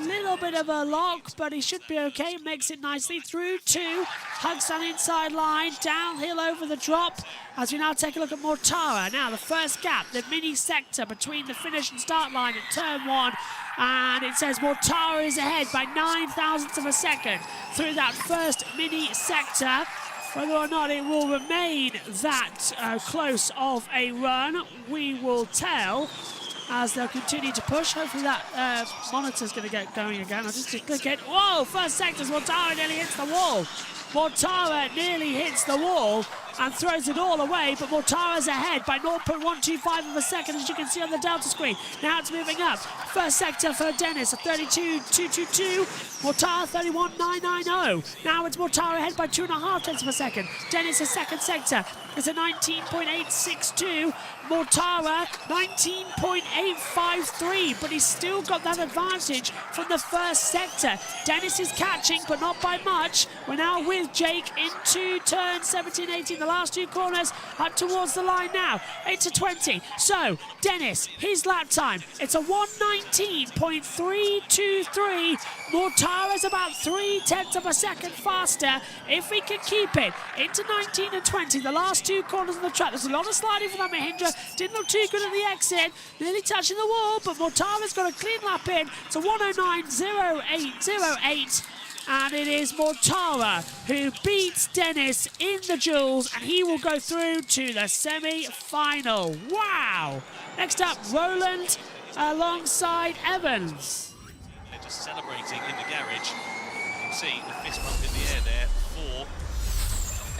Little bit of a lock, but he should be okay. Makes it nicely through 2, hugs that inside line, downhill over the drop as we now take a look at Mortara. Now the first gap, the mini sector between the finish and start line at turn 1, and it says Mortara is ahead by 9 thousandths of a second through that first mini sector. Whether or not it will remain that close of a run, we will tell as they'll continue to push. Hopefully that monitor's going to get going again. I'll just click it. Whoa, first sector's Mortara nearly hits the wall. Mortara nearly hits the wall and throws it all away, but Mortara's ahead by 0.125 of a second, as you can see on the Delta screen. Now it's moving up. First sector for Dennis, a 32.222. Mortara 31.990. Now it's Mortara ahead by 2.5 tenths of a second. Dennis' second sector is a 19.862. Mortara 19.853, but he's still got that advantage from the first sector. Dennis is catching, but not by much. We're now with Jake into turn 17, 18, the last 2 corners, up towards the line now, 8 to 20. So, Dennis, his lap time, it's a 119.323. Mortara's about 3 tenths of a second faster. If we can keep it into 19 and 20, the last 2 corners of the track, there's a lot of sliding for that Mahindra. Didn't look too good at the exit, nearly touching the wall, but Mortara's got a clean lap in. It's a 109.0808. And it is Mortara who beats Dennis in the duels, and he will go through to the semi-final. Wow! Next up, Roland alongside Evans. They're just celebrating in the garage. You can see the fist bump in the air there for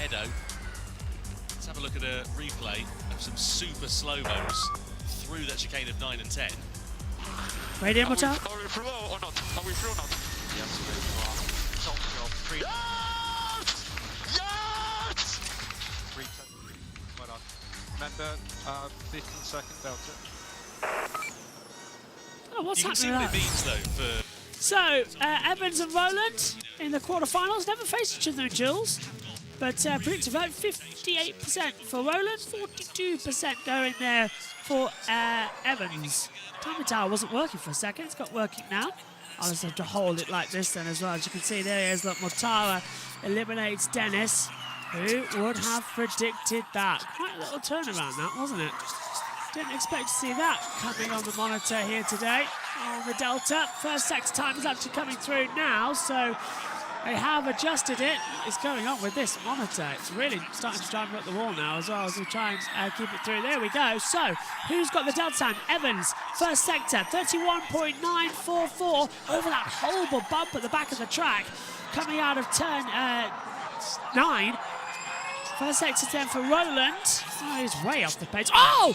Edo. Let's have a look at a replay of some super slow-mos through that chicane of 9 and 10. Ready, Mortara? Are we through or not? Are we through or not? Yes, we are. Top job. Yes! Yes! Well done. Remember, 15-second delta. Oh, what's you can see happening what it means, though, for... So, Evans and Roland in the quarterfinals never faced each other in duels, but predicted vote 58% for Roland, 42% going there for Evans. Timing tower wasn't working for a second, it's got working now. I'll just have to hold it like this then as well. As you can see, there he is. Look, Mortara eliminates Dennis. Who would have predicted that? Quite a little turnaround, that, wasn't it? Didn't expect to see that coming on the monitor here today on the Delta. First sector time is actually coming through now, so they have adjusted it. What is going on with this monitor? It's really starting to drive me up the wall now as well as we try and keep it through. There we go. So, who's got the Delta time? Evans, first sector, 31.944 over that horrible bump at the back of the track coming out of turn 9. First sector then for Roland. Oh, he's way off the pace. Oh!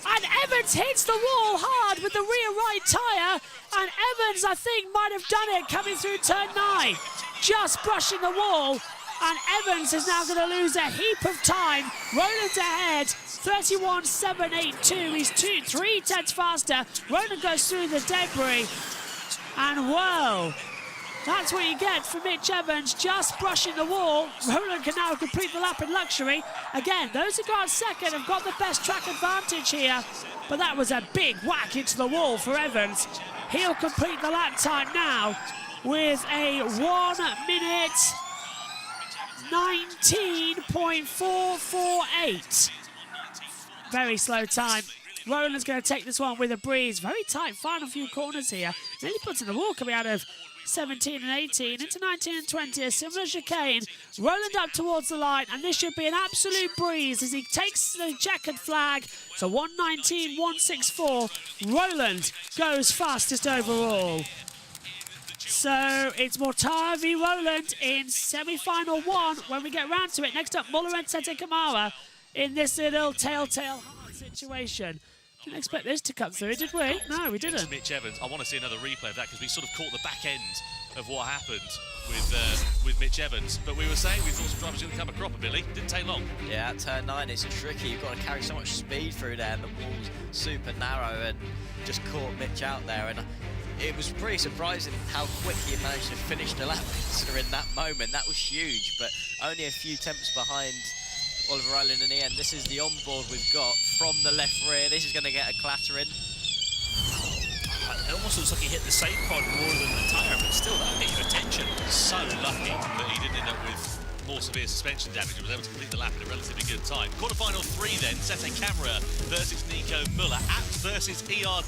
And Evans hits the wall hard with the rear right tyre. And Evans, I think, might have done it coming through turn 9. Just brushing the wall. And Evans is now going to lose a heap of time. Roland's ahead, 31.782. He's 3 tenths faster. Roland goes through the debris. And whoa. That's what you get for Mitch Evans, just brushing the wall. Roland can now complete the lap in luxury. Again, those who got second have got the best track advantage here, but that was a big whack into the wall for Evans. He'll complete the lap time now with a 1 minute 19.448. Very slow time. Roland's going to take this one with a breeze. Very tight final few corners here. Nearly puts in the wall coming out of 17 and 18 into 19 and 20, a similar chicane. Roland up towards the line, and this should be an absolute breeze as he takes the checkered flag. So 119.164. Roland goes fastest overall. So it's Mortara v Roland in semi-final 1 when we get round to it. Next up, Muller and Sete Kamara in this little telltale heart situation. Didn't expect this to come through, did we? No, we didn't. Mitch Evans, I want to see another replay of that because we sort of caught the back end of what happened with Mitch Evans. But we were saying we thought some drivers were going to come a cropper, Billy. Didn't take long. Yeah, at turn 9 it's tricky. You've got to carry so much speed through there, and the wall's super narrow, and just caught Mitch out there. And it was pretty surprising how quick he managed to finish the lap considering that moment. That was huge, but only a few tenths behind Oliver Rowland in the end. This is the onboard we've got from the left rear. This is going to get a clattering. It almost looks like he hit the save pod more than the tyre, but still, that'll get your attention. So lucky that he didn't end up with more severe suspension damage and was able to complete the lap in a relatively good time. Quarterfinal 3 then, Sete Camara versus Nico Müller, Abt versus ERT. Well,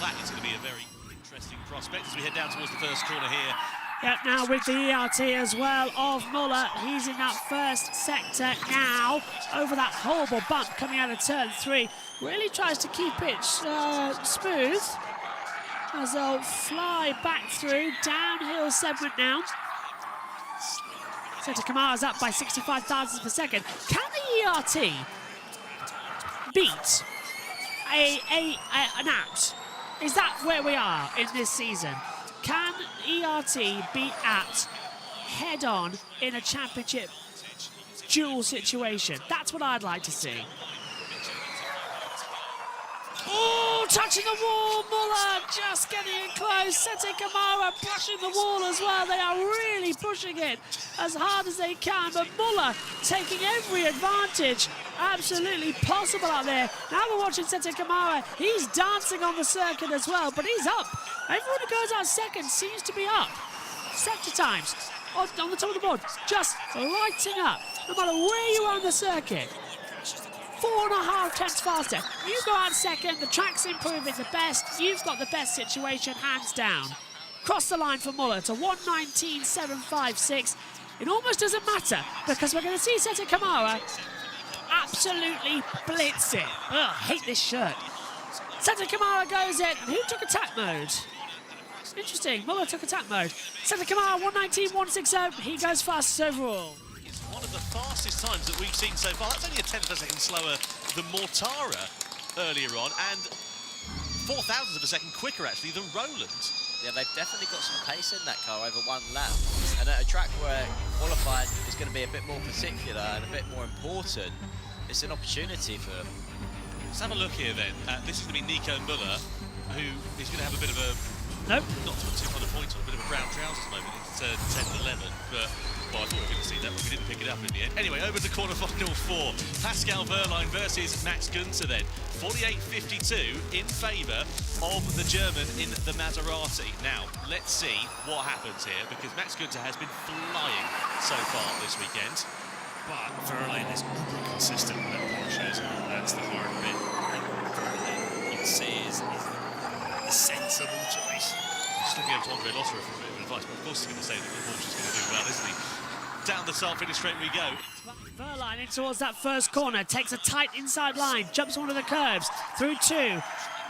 that is going to be a very interesting prospect as we head down towards the first corner here. Yeah, now with the ERT as well of Müller, he's in that first sector now, over that horrible bump coming out of turn 3. Really tries to keep it smooth as they'll fly back through, downhill segment now. Sete Camara's up by 65 thousandths per second. Can the ERT beat an Abt? Is that where we are in this season? Can ERT beat Abt head-on in a championship duel situation? That's what I'd like to see. Oh, touching the wall, Müller just getting in close. Sete Camara brushing the wall as well. They are really pushing it as hard as they can, but Müller taking every advantage absolutely possible out there. Now we're watching Sete Camara. He's dancing on the circuit as well, but he's up. Everyone who goes out second seems to be up. Sector times on the top of the board, just lighting up, no matter where you are on the circuit. 4.5 tenths faster. You go out second, the track's improving the best, you've got the best situation, hands down. Cross the line for Müller to 1:19.756. It almost doesn't matter, because we're going to see Sete Camara absolutely blitz it. Ugh, hate this shirt. Sete Camara goes in. Who took attack mode? Interesting, Müller took attack mode. Sete Camara 1:19.160. He goes fastest overall. One of the fastest times that we've seen so far. That's only a tenth of a second slower than Mortara earlier on, and 4 thousandths of a second quicker actually than Rowland. Yeah, they've definitely got some pace in that car over one lap. And at a track where qualifying is going to be a bit more particular and a bit more important, it's an opportunity for them. Let's have a look here then. This is going to be Nico Müller, who is going to have a bit of a... Nope. Not to put too fine a point on, a bit of a brown trousers moment into turn 10 and 11, but... Well, I thought we were going to see that, but we didn't pick it up in the end. Anyway, over to quarterfinal 4. Pascal Wehrlein versus Max Günther then. 48.52 in favour of the German in the Maserati. Now, let's see what happens here, because Max Günther has been flying so far this weekend. But Wehrlein is uber consistent with that Porsche, isn't it? That's the hard bit. Wehrlein, you'd say, is the sensible choice. Just looking over to Andre Lotterer for a bit of advice, but of course he's going to say that the Porsche is going to do well, isn't he? Down the start finish straight we go. Wehrlein in towards that first corner, takes a tight inside line, jumps one of the curves, through 2.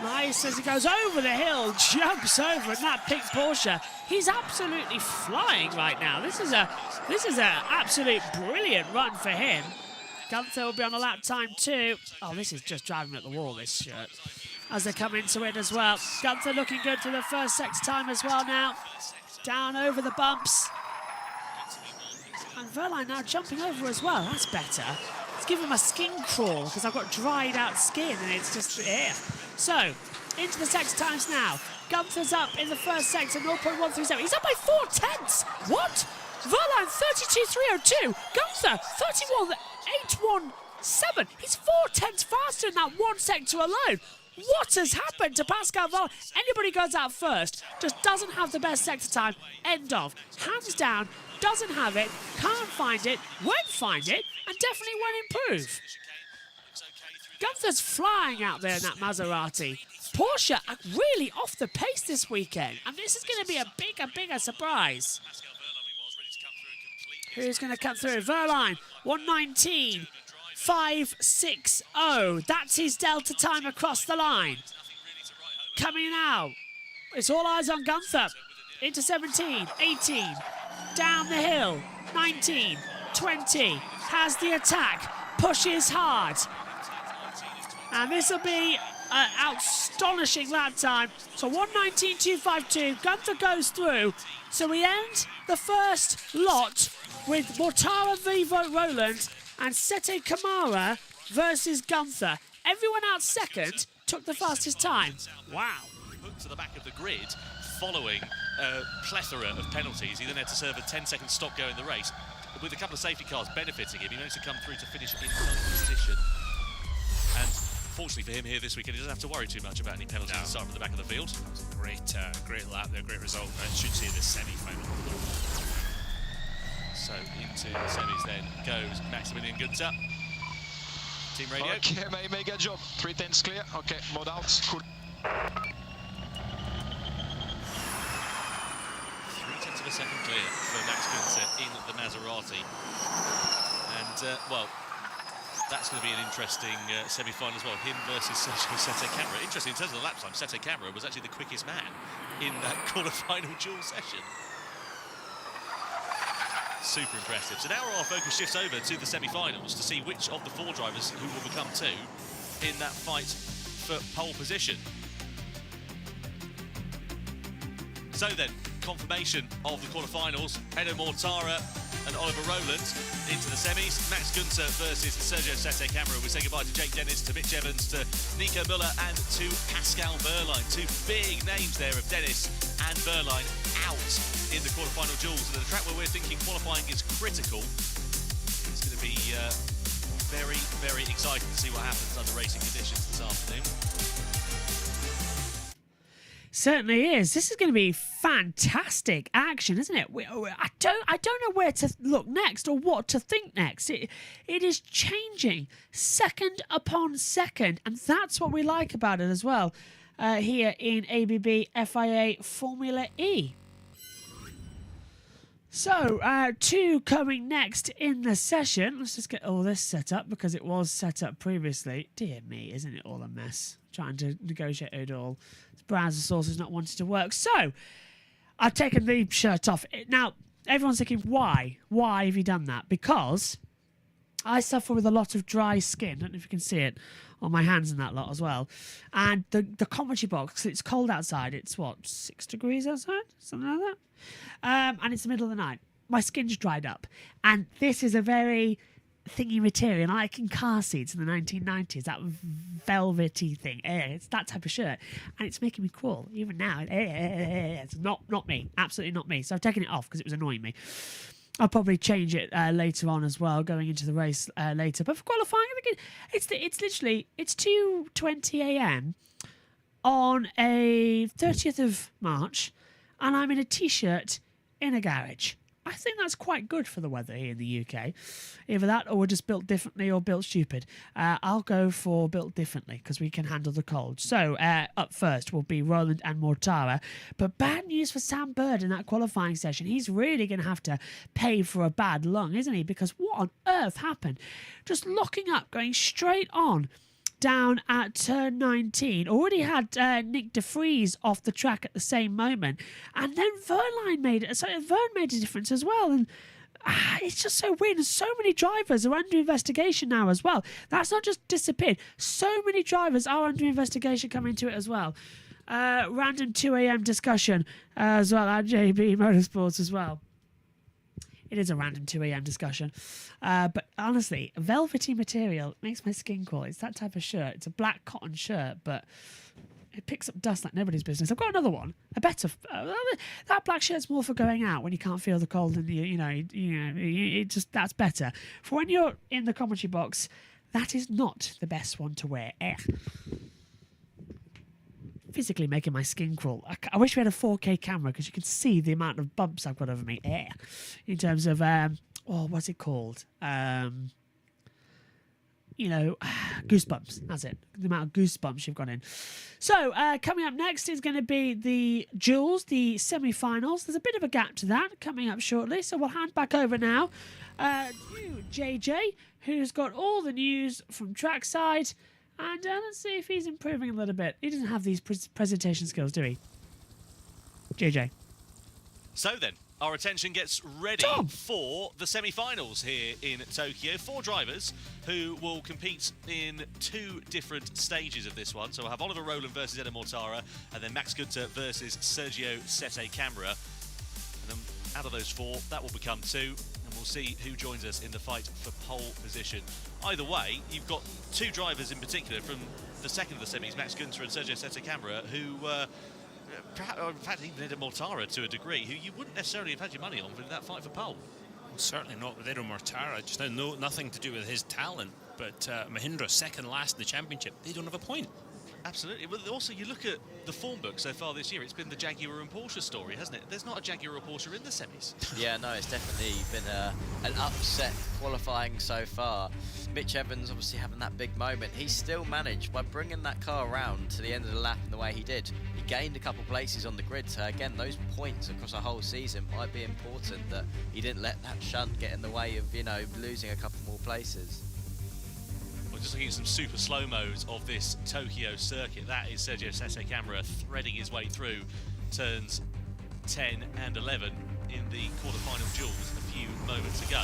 Nice as he goes over the hill, jumps over in that pink Porsche. He's absolutely flying right now. This is a absolute brilliant run for him. Günther will be on a lap time too. Oh, this is just driving at the wall, this shirt. As they come into it as well. Günther looking good to the first sector time as well now. Down over the bumps. And Wehrlein now jumping over as well. That's better. Let's give him a skin crawl because I've got dried out skin and it's just here. So, into the sector times now. Günther's up in the first sector, 0.137. He's up by 4 tenths. What? Wehrlein 32.302. Günther 31.817. He's 4 tenths faster in that one sector alone. What has happened to Pascal Wehrlein? Anybody goes out first, just doesn't have the best sector time. End of. Hands down, doesn't have it, can't find it, won't find it, and definitely won't improve. Günther's flying out there in that Maserati. Porsche are really off the pace this weekend, and this is going to be a bigger surprise. Who's going to come through? Wehrlein, 1:19.560. That's his delta time across the line. Coming now. It's all eyes on Günther. Into 17, 18. Down the hill. 19, 20. Has the attack. Pushes hard. And this will be an astonishing lap time. So 1:19.252. Günther goes through. So we end the first lot with Mortara v Rowland and Sete Camara versus Günther. Everyone out second took the fastest time. Wow. Hooked to the back of the grid following a plethora of penalties. He then had to serve a 10-second stop go in the race. with a couple of safety cars benefiting him, he managed to come through to finish in 9th position. And fortunately for him here this weekend, he doesn't have to worry too much about any penalties to start from the back of the field. That was a great lap there, great result. I should see the semi-final. So into the semis then goes Maximilian Günther. Team radio. Okay, mega job. 3 tenths clear. Okay, mode out. Cool. 3/10 of a second clear for Max Günther in the Maserati. And, well, that's going to be an interesting semi-final as well. Him versus Sergio Sette Camera. Interesting, in terms of the lap time, Sette Camera was actually the quickest man in that quarter-final duel session. Super impressive. So now our focus shifts over to the semi-finals to see which of the 4 drivers who will become 2 in that fight for pole position. So then, confirmation of the quarterfinals. Edo Mortara and Oliver Rowland into the semis. Max Günther versus Sergio Sette Camera. We say goodbye to Jake Dennis, to Mitch Evans, to Nico Müller and to Pascal Wehrlein. 2 big names there of Dennis and Wehrlein out in the quarterfinal duels. And at a track where we're thinking qualifying is critical, it's going to be very, very exciting to see what happens under racing conditions this afternoon. Certainly is. This is going to be fantastic action, isn't it? I don't know where to look next or what to think next. It is changing second upon second, and that's what we like about it as well here in ABB FIA Formula E. So, 2 coming next in the session. Let's just get all this set up because it was set up previously. Dear me, isn't it all a mess? Trying to negotiate it all. This browser source is not wanting to work. So, I've taken the shirt off. Now, everyone's thinking, why? Why have you done that? Because I suffer with a lot of dry skin. I don't know if you can see it on my hands and that lot as well. And the commentary box, it's cold outside. It's, what, 6 degrees outside? Something like that. And it's the middle of the night. My skin's dried up. And this is a very thingy material, like in car seats in the 1990s, that velvety thing. It's that type of shirt. And it's making me crawl. Even now, it's not me. Absolutely not me. So I've taken it off because it was annoying me. I'll probably change it later on as well, going into the race later. But for qualifying, I think it's literally 2:20 a.m. on a 30th of March, and I'm in a t-shirt in a garage. I think that's quite good for the weather here in the UK. Either that or we're just built differently or built stupid. I'll go for built differently because we can handle the cold. So up first will be Rowland and Mortara. But bad news for Sam Bird in that qualifying session. He's really going to have to pay for a bad lung, isn't he? Because what on earth happened? Just locking up, going straight on down at turn 19. Already had Nick De Vries off the track at the same moment. And then Vern made a difference as well. And it's just so weird. And so many drivers are under investigation now as well. That's not just disappeared. So many drivers are under investigation coming to it as well. Random 2 a.m. discussion as well at JBMotorsports as well. It is a random 2 a.m. discussion. But honestly, velvety material makes my skin crawl. It's that type of shirt. It's a black cotton shirt, but it picks up dust like nobody's business. I've got another one. A better... that black shirt's more for going out when you can't feel the cold and it just... That's better. For when you're in the commentary box, that is not the best one to wear. Physically making my skin crawl. I wish we had a 4K camera because you can see the amount of bumps I've got over me. In terms of, what's it called? Goosebumps. That's it. The amount of goosebumps you've got in. So, coming up next is going to be the duels, the semi-finals. There's a bit of a gap to that coming up shortly. So we'll hand back over now to JJ, who's got all the news from trackside. And let's see if he's improving a little bit. He doesn't have these presentation skills, do he? JJ. So then, our attention gets ready for the semi-finals here in Tokyo. 4 drivers who will compete in 2 different stages of this one. So we'll have Oliver Rowland versus Edo Mortara, and then Max Günther versus Sergio Sette Camera. And then out of those 4, that will become 2. And we'll see who joins us in the fight for pole position. Either way, you've got 2 drivers in particular from the second of the semis, Max Günther and Sergio Sette Camera, who, perhaps, in fact, even Edo Mortara to a degree, who you wouldn't necessarily have had your money on in that fight for pole. Certainly not with Edo Mortara. Just now, nothing to do with his talent. But Mahindra, second last in the championship, they don't have a point. Absolutely. Well, also, you look at the form book so far this year, it's been the Jaguar and Porsche story, hasn't it? There's not a Jaguar or Porsche in the semis. Yeah, no, it's definitely been an upset qualifying so far. Mitch Evans obviously having that big moment. He still managed, by bringing that car around to the end of the lap in the way he did, he gained a couple places on the grid. So again, those points across a whole season might be important, that he didn't let that shunt get in the way of, you know, losing a couple more places. Just looking at some super slow-mos of this Tokyo circuit. That is Sergio Sette Camara threading his way through turns 10 and 11 in the quarterfinal duels a few moments ago.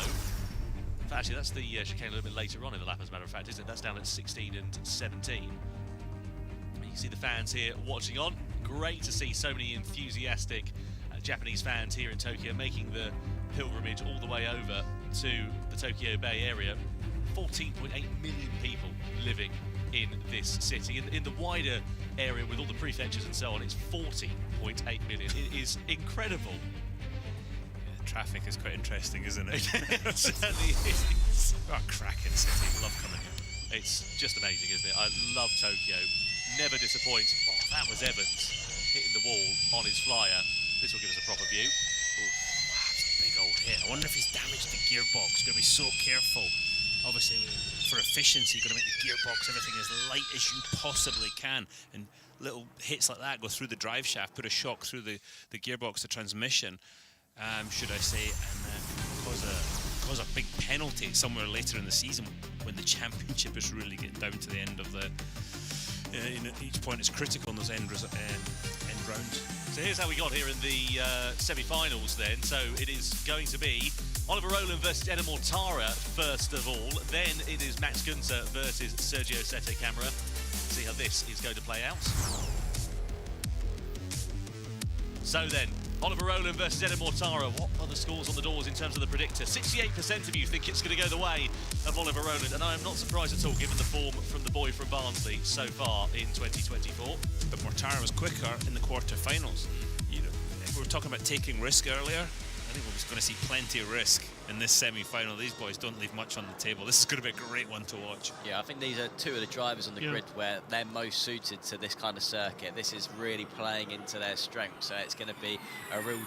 In fact, actually, that's the chicane a little bit later on in the lap, as a matter of fact, isn't it? That's down at 16 and 17. You can see the fans here watching on. Great to see so many enthusiastic Japanese fans here in Tokyo making the pilgrimage all the way over to the Tokyo Bay area. 14.8 million people living in this city. In the wider area with all the prefectures and so on, it's 40.8 million. It is incredible. Yeah, traffic is quite interesting, isn't it? It certainly is. What a cracking city. Love coming here. It's just amazing, isn't it? I love Tokyo. Never disappoints. Oh, that was Evans hitting the wall on his flyer. This will give us a proper view. Wow, that's a big old hit. I wonder if he's damaged the gearbox. Got to be so careful. Obviously, for efficiency, you've got to make the gearbox, everything as light as you possibly can. And little hits like that go through the drive shaft, put a shock through the gearbox, the transmission, should I say, and cause a big penalty somewhere later in the season when the championship is really getting down to the end of the. Each point is critical in those end rounds. So here's how we got here in the semi-finals then. So it is going to be Oliver Rowland versus Edo Mortara first of all. Then it is Max Günther versus Sergio Sette Camara. See how this is going to play out. So then, Oliver Rowland versus Edo Mortara. What are the scores on the doors in terms of the predictor? 68% of you think it's going to go the way of Oliver Rowland, and I am not surprised at all given the form from the boy from Barnsley so far in 2024. But Mortara was quicker in the quarterfinals. You know, we were talking about taking risk earlier. I think we're going to see plenty of risk in this semi-final. These boys don't leave much on the table. This is going to be a great one to watch. Yeah, I think these are two of the drivers on the grid where they're most suited to this kind of circuit. This is really playing into their strength, so it's going to be a real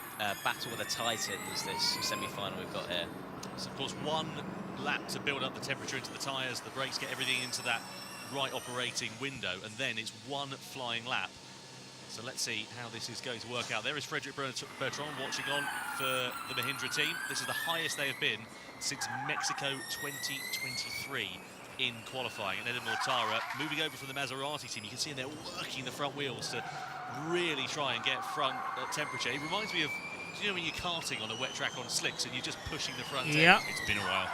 battle with the titans, this semi-final we've got here. So, of course, one lap to build up the temperature into the tyres, the brakes, get everything into that right operating window, and then it's one flying lap. So let's see how this is going to work out. There is Frederic Bertrand watching on for the Mahindra team. This is the highest they have been since Mexico 2023 in qualifying. And Edo Mortara moving over from the Maserati team. You can see they're working the front wheels to really try and get front temperature. It reminds me of, you know, when you're karting on a wet track on slicks and you're just pushing the front end. It's been a while.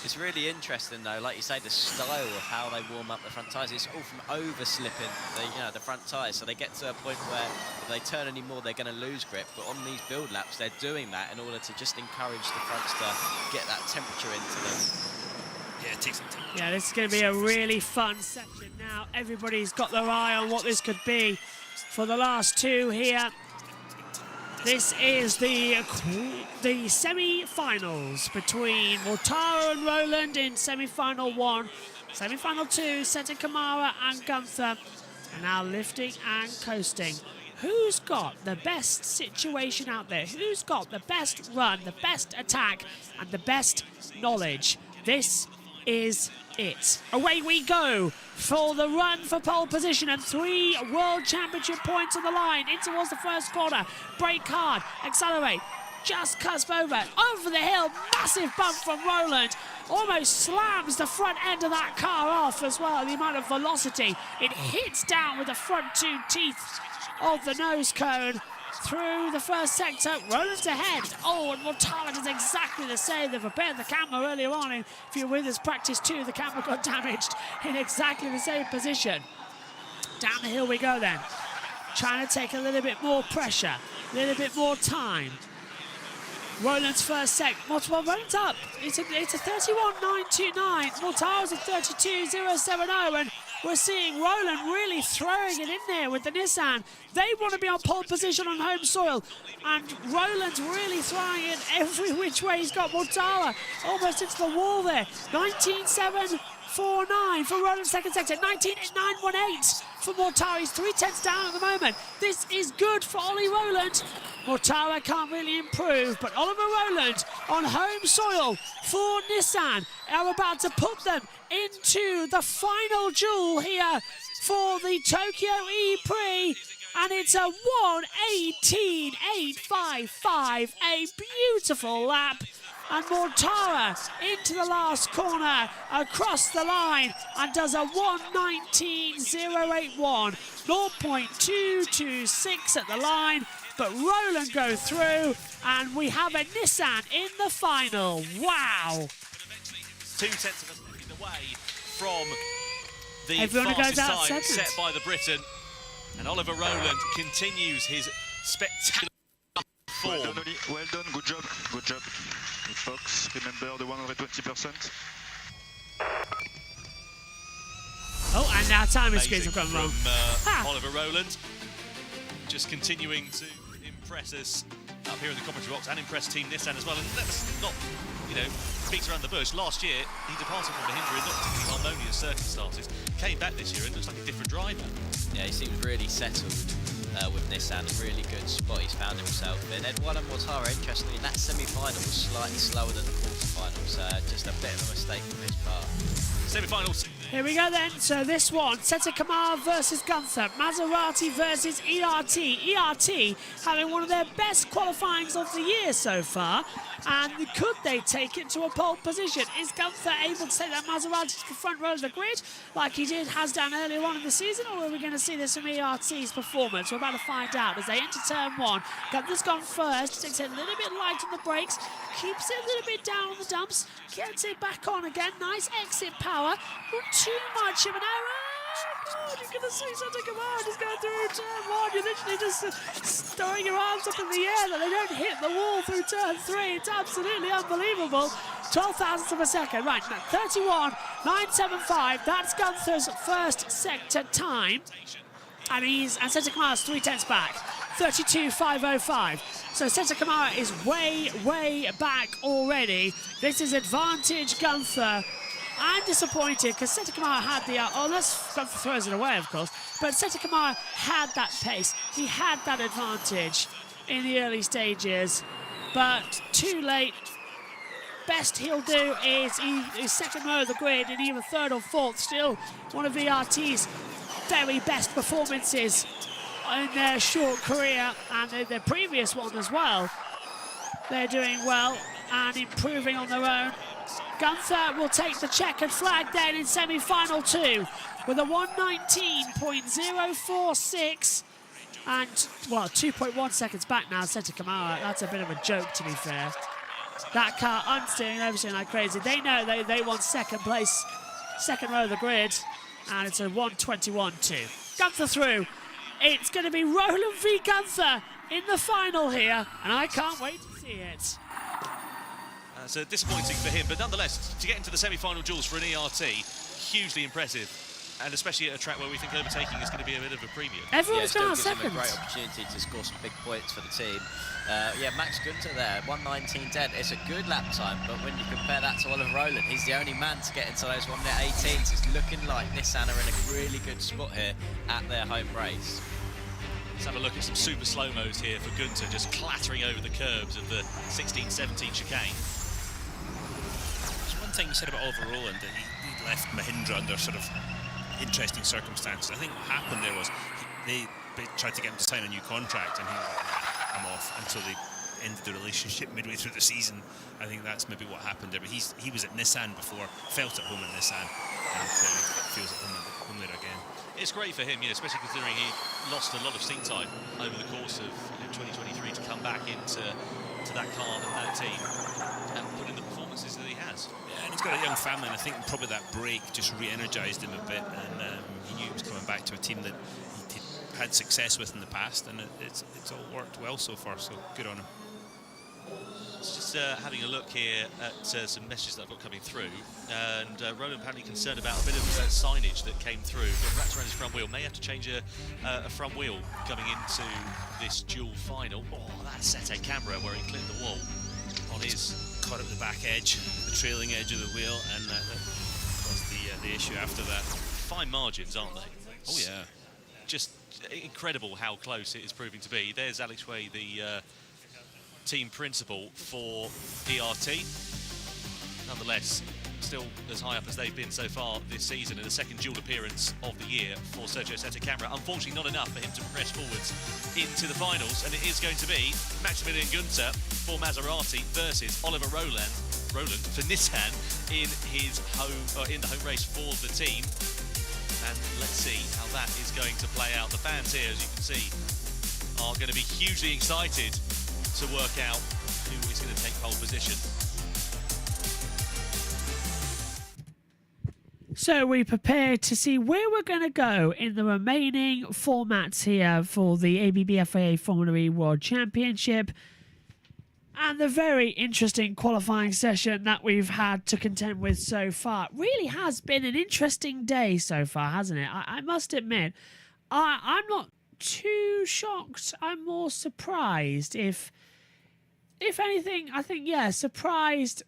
It's really interesting though, like you say, the style of how they warm up the front tyres. It's all from over slipping the front tyres, so they get to a point where if they turn any more they're going to lose grip, but on these build laps they're doing that in order to just encourage the fronts to get that temperature into them. Yeah, it takes some time. Yeah, this is going to be a really fun section now. Everybody's got their eye on what this could be for the last two here. This is the semi-finals between Mortara and Rowland in semi-final 1. Semi-final 2, Sette Camara and Günther are now lifting and coasting. Who's got the best situation out there? Who's got the best run, the best attack, and the best knowledge? This is it. Away we go for the run for pole position and 3 World Championship points on the line. In towards the first corner. Brake hard. Accelerate. Just cusp over the hill. Massive bump from Rowland. Almost slams the front end of that car off as well. The amount of velocity. It hits down with the front 2 teeth of the nose cone. Through the first sector, Rowland's ahead. Oh, and Mortara does exactly the same. They prepared the camera earlier on. And if you were with us practice 2, the camera got damaged in exactly the same position. Down the hill we go then. Trying to take a little bit more pressure, a little bit more time. Roland's first set. Roland's up. It's a 31.929. Mortara's a 32.070, and we're seeing Roland really throwing it in there with the Nissan. They want to be on pole position on home soil, and Roland's really throwing it every which way. He's got Mortara almost into the wall there. 19.749 for Roland's second sector. 19.918 for Mortara. He's 3/10 down at the moment. This is good for Ollie Roland. Mortara can't really improve, but Oliver Roland on home soil for Nissan are about to put them into the final duel here for the Tokyo E-Prix, and it's a 1:18.855, a beautiful lap. And Mortara into the last corner, across the line, and does a 1:19.081, 0.226 at the line. But Roland go through, and we have a Nissan in the final. Wow! 2 tenths of a second away from the Everyone fastest goes out time second. set by the Briton. And Oliver Roland continues his spectacular form. Well done, Oli. Well done. Good job. Good job. Fox, remember the 120%. Oh, and now time is Amazing squeezing from wrong. Oliver Roland. Just continuing to impress us up here in the commentary box and impress Team Nissan as well. And let's not, beat around the bush. Last year, he departed from Mahindra in not particularly harmonious circumstances. Came back this year and looks like a different driver. Yeah, he seems really settled with Nissan, a really good spot he's found himself in. Eduardo Mortara, interestingly, that semi-final was slightly slower than the quarterfinals, just a bit of a mistake on his part. Semi-finals. Here we go then. So this one, Seta Kamara versus Gunther, Maserati versus ERT. ERT having one of their best qualifyings of the year so far. And could they take it to a pole position? Is Gunther able to take that Maserati to the front row of the grid like he has done earlier on in the season, or are we going to see this from ERT's performance? We're about to find out as they enter turn one. Gunther's gone first, takes it a little bit light on the brakes, keeps it a little bit down on the dumps, gets it back on again. Nice exit power, not too much of an error. God, you're going to see Seta Kamara just going through turn one. You're literally just throwing your arms up in the air that they don't hit the wall through turn three. It's absolutely unbelievable. 12 thousandths of a second. Right, 31.975. That's Gunther's first sector time. And Seta Kamara's 3/10 back. 32.505. So Seta Kamara is way, way back already. This is advantage Gunther. I'm disappointed because Seta Kamara had the... unless Gunther throws it away, of course. But Seta Kamara had that pace. He had that advantage in the early stages. But too late. Best he'll do is second row of the grid in either third or fourth. Still one of ERT's very best performances in their short career and their previous one as well. They're doing well and improving on their own. Gunther will take the checkered flag then in semi-final two with a 1:19.046 and, well, 2.1 seconds back now, Seta Kamara. That's a bit of a joke, to be fair. That car unsteering everything like crazy. They know they want second place, second row of the grid, and it's a 1:21.2. Gunther through. It's going to be Roland v Gunther in the final here, and I can't wait to see it. So disappointing for him, but nonetheless, to get into the semi-final duels for an ERT, hugely impressive. And especially at a track where we think overtaking is going to be a bit of a premium. Everyone's going got to seconds. A great opportunity to score some big points for the team. Yeah, Max Gunther there, 1:19.10. It's a good lap time, but when you compare that to Oliver Roland, he's the only man to get into those 1:18s. It's looking like Nissan are in a really good spot here at their home race. Let's have a look at some super slow-mos here for Gunther, just clattering over the curbs of the 16-17 chicane. There's one thing you said about Oliver Roland, that he left Mahindra under sort of interesting circumstances. I think what happened there was they tried to get him to sign a new contract, and he was like, nah, I'm off, until they ended the relationship midway through the season. I think that's maybe what happened there. But he was at Nissan before, felt at home at Nissan, and feels at home there again. It's great for him, especially considering he lost a lot of seat time over the course of 2023 to come back into that car and that team and put in the performances that he has. Yeah, and he's got a young family, and I think probably that break just re-energised him a bit, and he knew he was coming back to a team that he'd had success with in the past, and it's all worked well so far, so good on him. was just having a look here at some messages that I've got coming through, and Roland apparently concerned about a bit of signage that came through. Got wrapped around his front wheel. May have to change a front wheel coming into this duel final. Oh, that Sete camera where he cleared the wall on his... Caught up the back edge, the trailing edge of the wheel, and that was the issue after that. Fine margins, aren't they? Oh yeah. Just incredible how close it is proving to be. There's Alex Way, the team principal for PRT. Nonetheless, still as high up as they've been so far this season, in the second dual appearance of the year for Sergio Sete Camera. Unfortunately, not enough for him to progress forwards into the finals, and it is going to be Maximilian Günther for Maserati versus Oliver Roland for Nissan in the home race for the team. And let's see how that is going to play out. The fans here, as you can see, are going to be hugely excited to work out who is going to take pole position. So we prepared to see where we're going to go in the remaining formats here for the ABB FIA Formula E World Championship. And the very interesting qualifying session that we've had to contend with so far. Really has been an interesting day so far, hasn't it? I must admit, I'm not too shocked. I'm more surprised. If anything, I think, yeah, surprised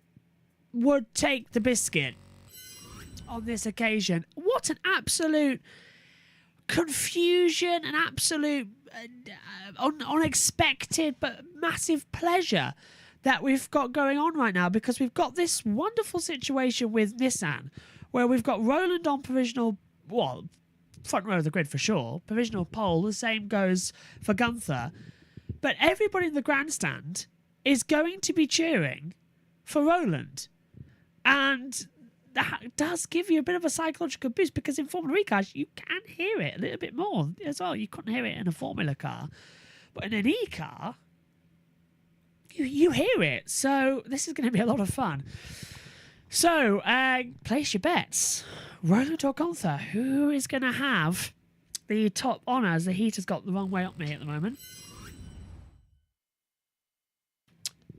would take the biscuit on this occasion. What an absolute confusion, an absolute unexpected but massive pleasure that we've got going on right now, because we've got this wonderful situation with Nissan where we've got Roland on provisional, well, front row of the grid for sure, provisional pole. The same goes for Günther, but everybody in the grandstand is going to be cheering for Roland, and that does give you a bit of a psychological boost, because in Formula E cars you can hear it a little bit more as well. You couldn't hear it in a Formula car, but in an E car you hear it. So this is going to be a lot of fun. So place your bets. Roland or Günther, who is going to have the top honours? The heater's got the wrong way up me at the moment.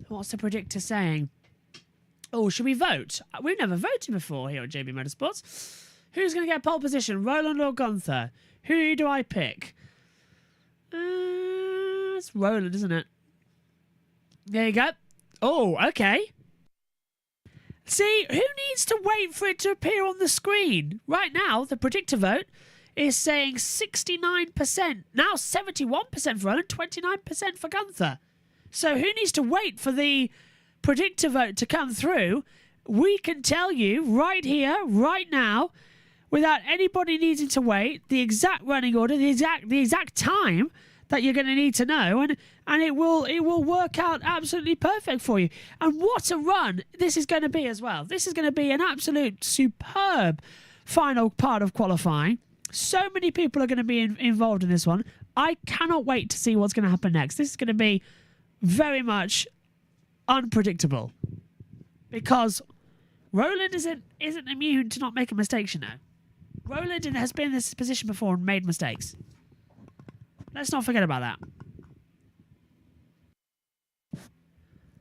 What's the predictor saying? Oh, should we vote? We've never voted before here at JB Motorsports. Who's going to get pole position, Roland or Günther? Who do I pick? It's Roland, isn't it? There you go. Oh, okay. See, who needs to wait for it to appear on the screen? Right now, the predictor vote is saying 69%. Now 71% for Roland, 29% for Günther. So who needs to wait for the predictor vote to come through? We can tell you right here, right now, without anybody needing to wait, the exact running order, the exact time that you're going to need to know, and it will work out absolutely perfect for you. And what a run this is going to be as well. This is going to be an absolute superb final part of qualifying. So many people are going to be involved in this one. I cannot wait to see what's going to happen next. This is going to be very much unpredictable, because Roland isn't immune to not making mistakes, you know. Roland has been in this position before and made mistakes. Let's not forget about that.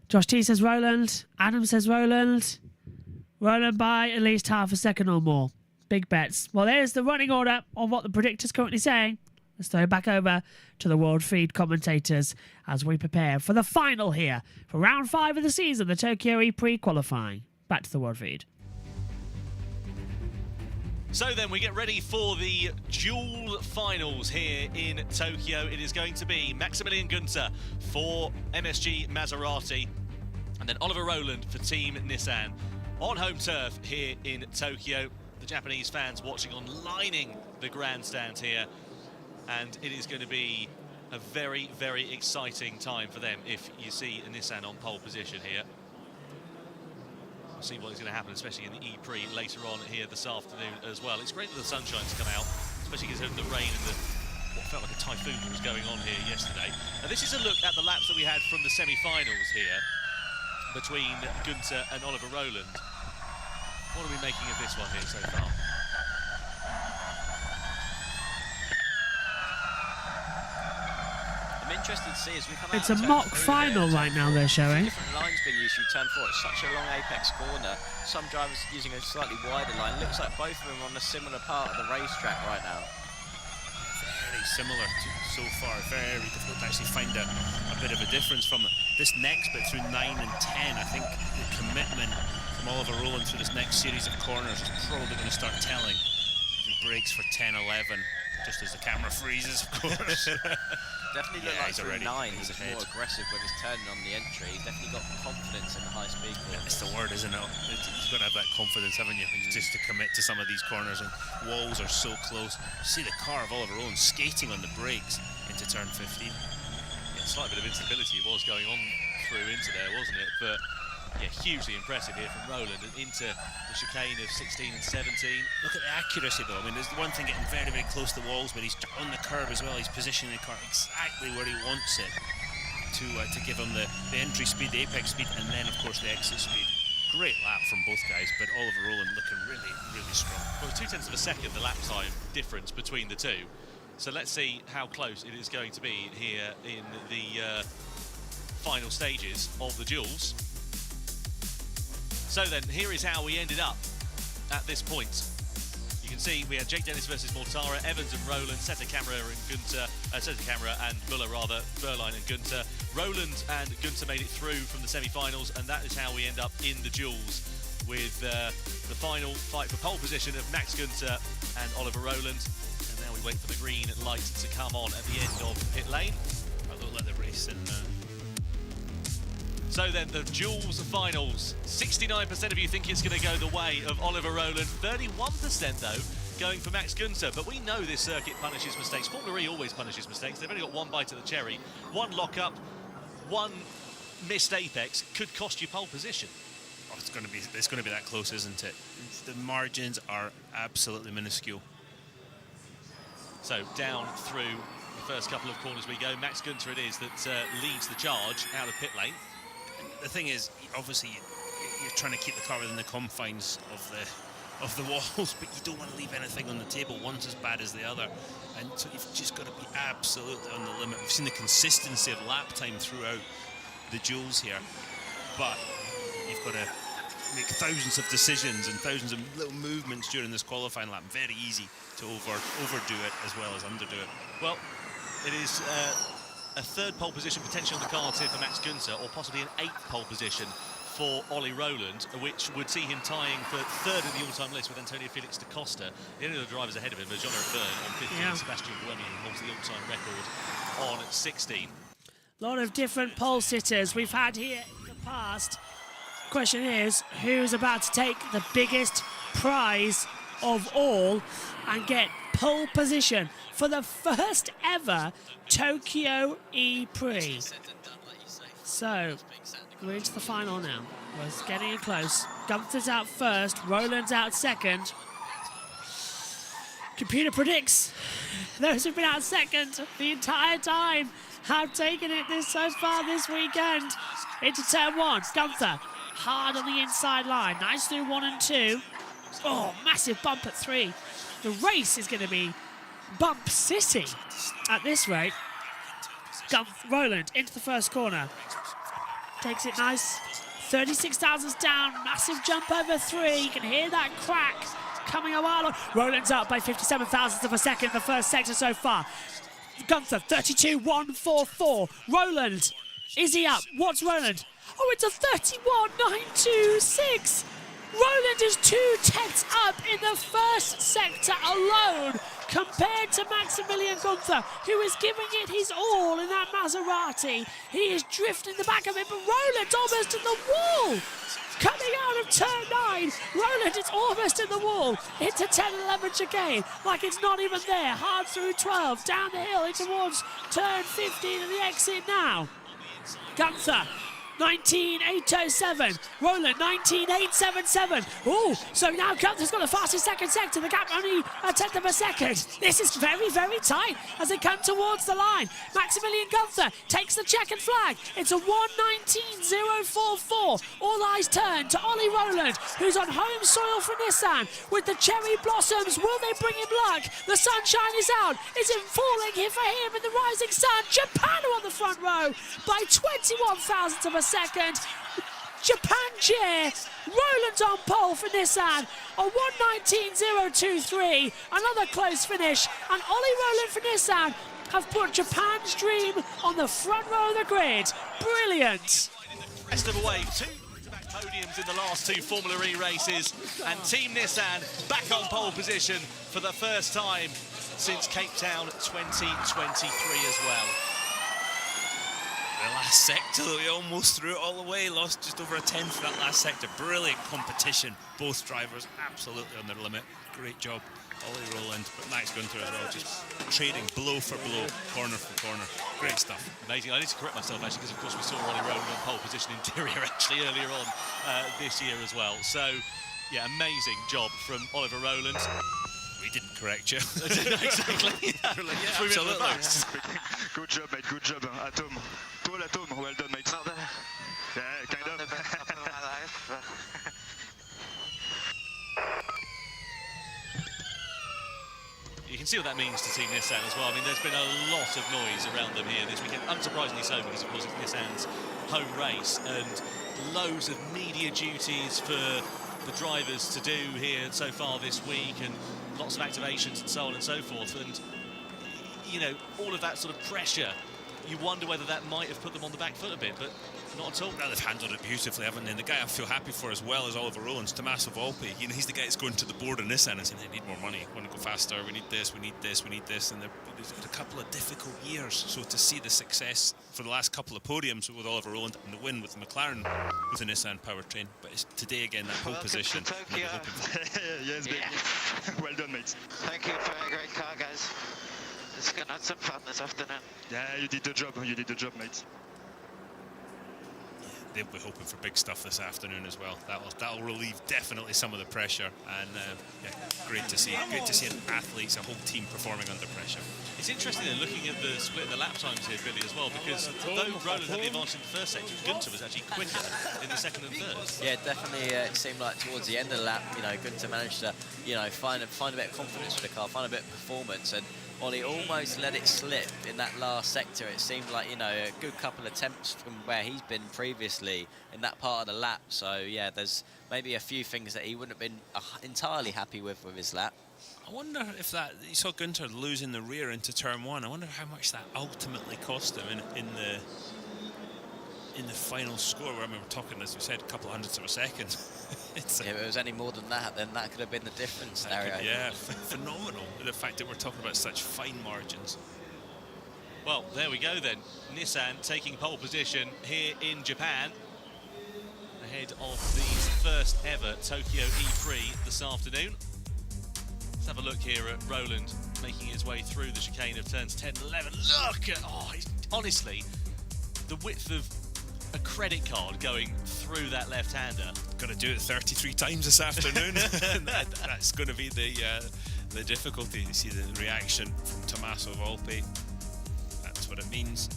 Josh T says Roland. Adam says Roland. Roland by at least half a second or more. Big bets. Well, there's the running order of what the predictor's currently saying. Let's throw it back over to the World Feed commentators as we prepare for the final here for round 5 of the season, the Tokyo E-Prix qualifying. Back to the World Feed. So then we get ready for the dual finals here in Tokyo. It is going to be Maximilian Günther for MSG Maserati and then Oliver Roland for Team Nissan on home turf here in Tokyo. The Japanese fans watching on, lining the grandstand here, and it is going to be a very, very exciting time for them if you see a Nissan on pole position here. We'll see what is going to happen, especially in the E-Prix later on here this afternoon as well. It's great that the sunshine's come out, especially considering the rain and what felt like a typhoon that was going on here yesterday. And this is a look at the laps that we had from the semi-finals here between Günther and Oliver Roland. What are we making of this one here so far? The interesting to see as we come out. It's a of turn mock 3 final there, right now they're showing. Different lines being used through turn 4. It's such a long apex corner. Some drivers using a slightly wider line. Looks like both of them are on a similar part of the racetrack right now. Very similar to so far. Very difficult to actually find a bit of a difference from this next bit through 9 and 10. I think the commitment from Oliver Rowland through this next series of corners is probably going to start telling. He breaks for 10, 11, just as the camera freezes, of course. Definitely looked like through 9 he was ahead. more aggressive when he's turning on the entry. He's definitely got confidence in the high speed corner. Yeah, it's the word, isn't it? You've got to have that confidence, haven't you? Just to commit to some of these corners, and walls are so close. You see the car of Oliver Rowland skating on the brakes into turn 15. Yeah, slight bit of instability was going on through into there, wasn't it? But yeah, hugely impressive here from Rowland into the chicane of 16 and 17. Look at the accuracy though. I mean, there's the one thing getting very, very close to the walls, but he's on the curve as well. He's positioning the car exactly where he wants it to give him the entry speed, the apex speed, and then of course the exit speed. Great lap from both guys, but Oliver Rowland looking really, really strong. Well, 0.2 seconds the lap time difference between the two. So let's see how close it is going to be here in the final stages of the duels. So then, here is how we ended up at this point. You can see we had Jake Dennis versus Mortara, Evans and Rowland, Seta Camera and Muller rather, Berline and Gunter. Rowland and Gunter made it through from the semi-finals, and that is how we end up in the duels with the final fight for pole position of Max Gunter and Oliver Rowland. And now we wait for the green light to come on at the end of pit lane. I look like the race in So then the duels finals. 69% of you think it's going to go the way of Oliver Rowland. 31% though going for Max Gunter. But we know this circuit punishes mistakes. Formula E always punishes mistakes. They've only got one bite of the cherry. One lock-up, one missed apex could cost you pole position. Oh, it's going to be that close, isn't it? The margins are absolutely minuscule. So down through the first couple of corners we go. Max Gunter it is that leads the charge out of pit lane. The thing is, obviously, you're trying to keep the car within the confines of the walls, but you don't want to leave anything on the table. One's as bad as the other, and so you've just got to be absolutely on the limit. We've seen the consistency of lap time throughout the duels here, but you've got to make thousands of decisions and thousands of little movements during this qualifying lap. Very easy to overdo it as well as underdo it. Well, it is a third pole position potentially on the cards here for Max Gunter, or possibly an 8th pole position for Ollie Rowland, which would see him tying for 3rd in the all-time list with Antonio Felix da Costa. The only other drivers ahead of him are Jean-Eric Byrne on 15, Yeah. Sebastian Buemi, who holds the all-time record on 16. A lot of different pole sitters we've had here in the past. Question is, who's about to take the biggest prize of all and get pole position for the first ever Tokyo E-Prix? So, we're into the final now. We're getting it close. Gunther's out first, Rowland's out second. Computer predicts those who've been out second the entire time have taken it so far this weekend. Into turn 1, Gunther hard on the inside line. Nice through 1 and 2. Oh, massive bump at 3. The race is going to be bump city at this rate. Rowland into the first corner. Takes it nice. 36 thousandths down. Massive jump over 3. You can hear that crack coming a while on. Rowland's up by 57 thousandths of a second the first sector so far. Gunther 32.144. Rowland, is he up? What's Rowland? Oh, it's a 31.926. Rowland is 2/10 up in the first sector alone compared to Maximilian Gunther, who is giving it his all in that Maserati. He is drifting the back of it, but Rowland's almost in the wall. Coming out of turn 9, Rowland is almost in the wall. Into 10-11 chicane, like it's not even there. Hard through 12, down the hill, in towards turn 15 and the exit now. Gunther 19.807. Roland, 19.877. Oh, so now Gunther's got the fastest second sector. The gap only a tenth of a second. This is very, very tight as they come towards the line. Maximilian Gunther takes the checkered flag. It's a 1:19.044. All eyes turn to Ollie Rowland, who's on home soil for Nissan with the cherry blossoms. Will they bring him luck? The sunshine is out. Is it falling here for him in the rising sun? Japan are on the front row by 21 thousandths of a second. Japan cheer. Roland's on pole for Nissan. A 1:19.023. Another close finish. And Ollie Rowland for Nissan have put Japan's dream on the front row of the grid. Brilliant. Rest of the way, 2 back podiums in the last 2 Formula E races, and Team Nissan back on pole position for the first time since Cape Town 2023 as well. The last sector, we almost threw it all the way, lost just over a tenth for that last sector. Brilliant competition, both drivers absolutely on their limit. Great job, Ollie Rowland, but Max Gunther as well, just trading blow for blow, corner for corner. Great stuff. Amazing. I need to correct myself actually, because of course we saw Ollie Rowland on pole position interior actually earlier on this year as well. So yeah, amazing job from Oliver Rowland. We didn't correct you. Exactly. Yeah, absolutely. Good job, mate. Good job. Atom. Duel Atom. Well done, mate. Yeah, kind of. You can see what that means to Team Nissan as well. I mean, there's been a lot of noise around them here this weekend, unsurprisingly so, because of course it's Nissan's home race, and loads of media duties for the drivers to do here so far this week, and lots of activations and so on and so forth. And you know, all of that sort of pressure, you wonder whether that might have put them on the back foot a bit, but not at all. Well, they've handled it beautifully, haven't they? And the guy I feel happy for as well as Oliver Rowland's Tommaso Volpe. You know, he's the guy that's going to the board on this end and saying, "I need more money, I want to go faster, we need this, we need this, we need this." And they've had a couple of difficult years, so to see the success for the last couple of podiums with Oliver Rowland and the win with the McLaren with the Nissan powertrain, but it's today again that pole position. Yes, baby. Well done, mate. Thank you for a great car, guys. It's gonna have some fun this afternoon. Yeah, you did the job. You did the job, mate. They'll be hoping for big stuff this afternoon as well. That'll relieve definitely some of the pressure, and yeah, great to see. Great to see an athletes, a whole team performing under pressure. It's interesting then looking at the split in the lap times here, Billy, as well, because though Rowland had the advantage in the first section, Gunther was actually quicker in the second and third. Yeah, definitely. It seemed like towards the end of the lap, you know, Gunther managed to, you know, find a bit of confidence for the car, find a bit of performance, and Ollie almost let it slip in that last sector. It seemed like, you know, a good couple of attempts from where he's been previously in that part of the lap. So yeah, there's maybe a few things that he wouldn't have been entirely happy with his lap. I wonder if that, you saw Gunther losing the rear into turn one. I wonder how much that ultimately cost him in the final score. I mean, we're talking, as we said, a couple of hundredths of a second. If it was any more than that, then that could have been the difference. Yeah, phenomenal. The fact that we're talking about such fine margins. Well, there we go then. Nissan taking pole position here in Japan, ahead of the first ever Tokyo E-Prix this afternoon. Let's have a look here at Rowland making his way through the chicane of turns 10 and 11. Look at, honestly, the width of a credit card going through that left-hander. Got to do it 33 times this afternoon. That's going to be the difficulty. You see the reaction from Tommaso Volpe. That's what it means.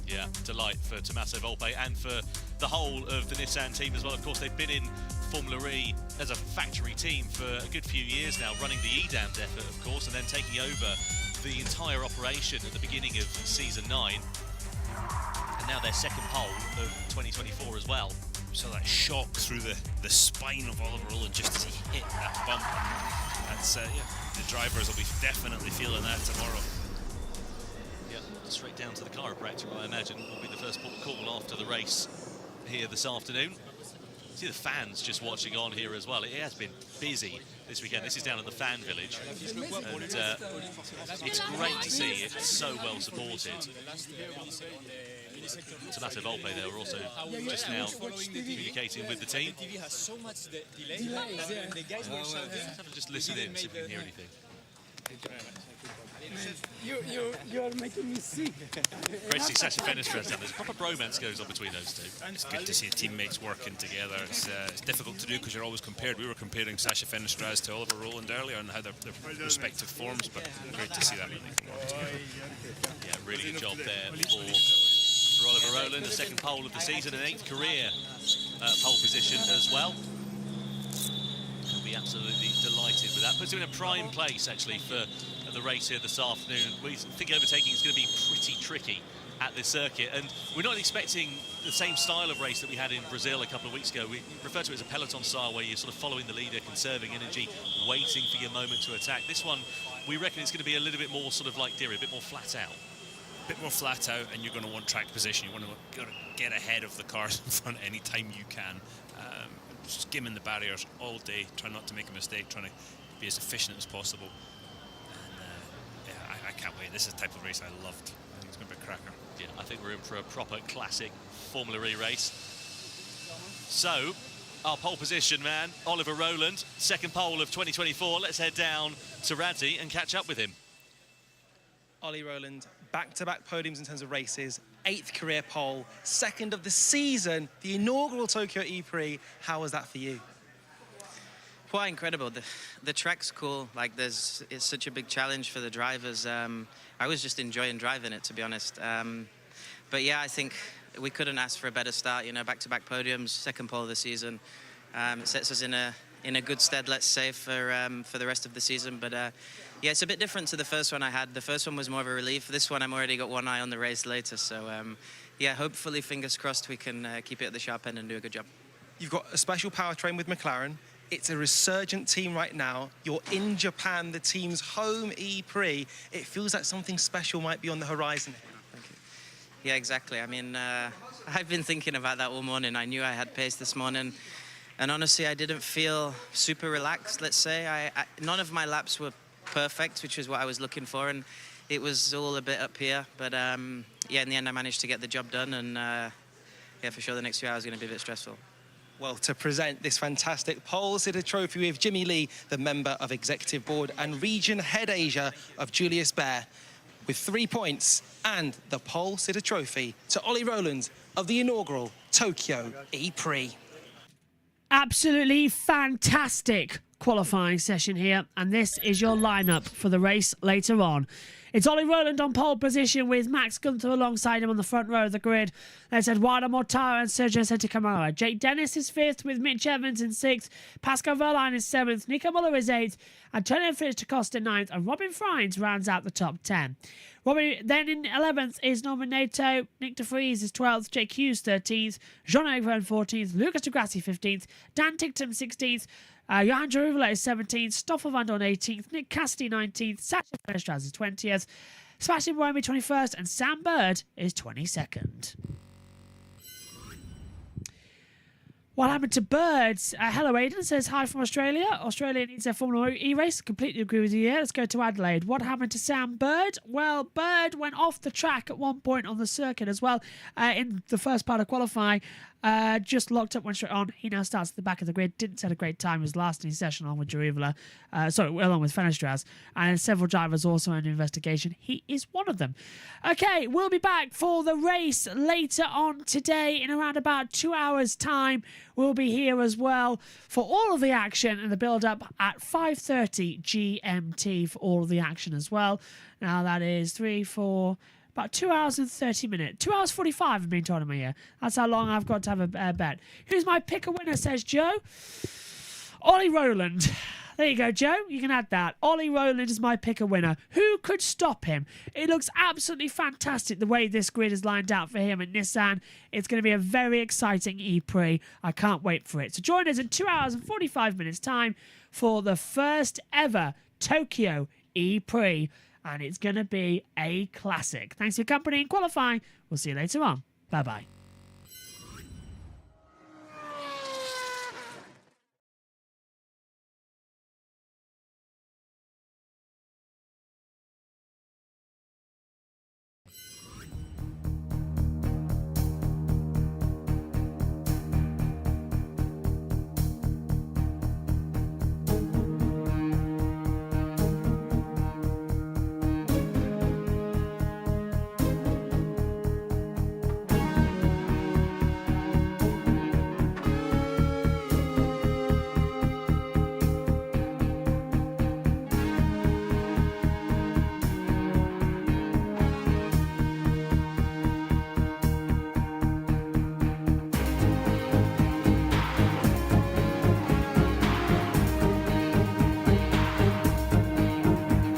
Yeah, delight for Tommaso Volpe and for the whole of the Nissan team as well. Of course, they've been in Formula E as a factory team for a good few years now, running the EDAMS effort, of course, and then taking over the entire operation at the beginning of Season 9. And now their second pole of 2024 as well. So that shock through the spine of Oliver Rowland just as he hit that bump. That's, yeah, the drivers will be definitely feeling that tomorrow. Yeah, straight down to the chiropractor, I imagine, will be the first call after the race here this afternoon. See the fans just watching on here as well. It has been busy this weekend. This is down at the fan village, and it's great to see it so well supported. Tommaso Volpe there, we're also just now communicating with the team. Let's have a just listen in, see if we can hear anything. You are making me sick. Great to see Sasha Fenestras down. There's proper bromance goes on between those two. It's good to see teammates working together. It's difficult to do because you're always compared. We were comparing Sasha Fenestras to Oliver Rowland earlier and how their respective forms, but great to see that really come work together. Yeah, really good job there for Oliver Rowland. The second pole of the season, an 8th career pole position as well. He'll be absolutely delighted with that. Puts him in a prime place, actually, for the race here this afternoon. We think overtaking is going to be pretty tricky at this circuit, and we're not expecting the same style of race that we had in Brazil a couple of weeks ago. We refer to it as a peloton style, where you're sort of following the leader, conserving energy, waiting for your moment to attack. This one, we reckon it's going to be a little bit more sort of like Derry, a bit more flat out. A bit more flat out, and you're going to want track position. You want to get ahead of the cars in front any time you can. Skimming the barriers all day, trying not to make a mistake, trying to be as efficient as possible. I can't wait. This is the type of race I loved. I think it's going to be a cracker. Yeah, I think we're in for a proper classic Formula E race. So, our pole position man, Oliver Rowland, second pole of 2024. Let's head down to Radzi and catch up with him. Ollie Rowland, back-to-back podiums in terms of races, 8th career pole, second of the season, the inaugural Tokyo E-Prix. How was that for you? Quite incredible. The track's cool. Like, it's such a big challenge for the drivers. I was just enjoying driving it, to be honest. But yeah, I think we couldn't ask for a better start. You know, back-to-back podiums, second pole of the season. It sets us in a good stead, let's say, for the rest of the season. But yeah, it's a bit different to the first one I had. The first one was more of a relief. This one, I'm already got one eye on the race later. So yeah, hopefully, fingers crossed, we can keep it at the sharp end and do a good job. You've got a special powertrain with McLaren. It's a resurgent team right now. You're in Japan, the team's home E-Prix. It feels like something special might be on the horizon. Thank you. Yeah, exactly. I mean, I've been thinking about that all morning. I knew I had pace this morning. And honestly, I didn't feel super relaxed, let's say. None of my laps were perfect, which is what I was looking for. And it was all a bit up here. But yeah, in the end, I managed to get the job done. And yeah, for sure, the next few hours are going to be a bit stressful. Well, to present this fantastic pole sitter trophy with Jimmy Lee, the member of Executive Board and Region Head Asia of Julius Baer, with 3 points and the pole sitter trophy to Ollie Rowland of the inaugural Tokyo E-Prix. Absolutely fantastic qualifying session here, and this is your lineup for the race later on. It's Ollie Rowland on pole position with Max Gunther alongside him on the front row of the grid. That's Eduardo Mortara and Sergio Santa Camara. Jake Dennis is 5th with Mitch Evans in 6th. Pascal Wehrlein is 7th. Nico Muller is 8th. Antonio Felix Costa 9th. And Robin Freins rounds out the top 10. Then in 11th is Norman Nato. Nick de Vries is 12th. Jake Hughes 13th. Jean-Eric Verne 14th. Lucas de Grassi 15th. Dan Ticktum 16th. Johan Jaruvela is 17th, Stoffel Van Dorn 18th, Nick Cassidy 19th, Sacha Fenestras is 20th, Sebastian Buemi 21st, and Sam Bird is 22nd. What happened to Birds? Hello, Aidan says hi from Australia. Australia needs their Formula E race. Completely agree with you here. Let's go to Adelaide. What happened to Sam Bird? Well, Bird went off the track at one point on the circuit as well in the first part of qualifying. Just locked up, went straight on. He now starts at the back of the grid. Didn't set a great time. His last in his session along with Jaruvela. Along with Fenestras. And several drivers also under investigation. He is one of them. Okay, we'll be back for the race later on today in around about 2 hours' time. We'll be here as well for all of the action and the build-up at 5:30 GMT for all of the action as well. Now that is about 2 hours and 30 minutes. 2 hours 45 I've been told in my ear. That's how long I've got to have a bet. Who's my pick a winner, says Joe? Ollie Rowland. There you go, Joe. You can add that. Ollie Rowland is my pick a winner. Who could stop him? It looks absolutely fantastic the way this grid is lined out for him at Nissan. It's going to be a very exciting E-Prix. I can't wait for it. So join us in 2 hours and 45 minutes time for the first ever Tokyo E-Prix. And it's going to be a classic. Thanks for your company in qualifying. We'll see you later on. Bye-bye.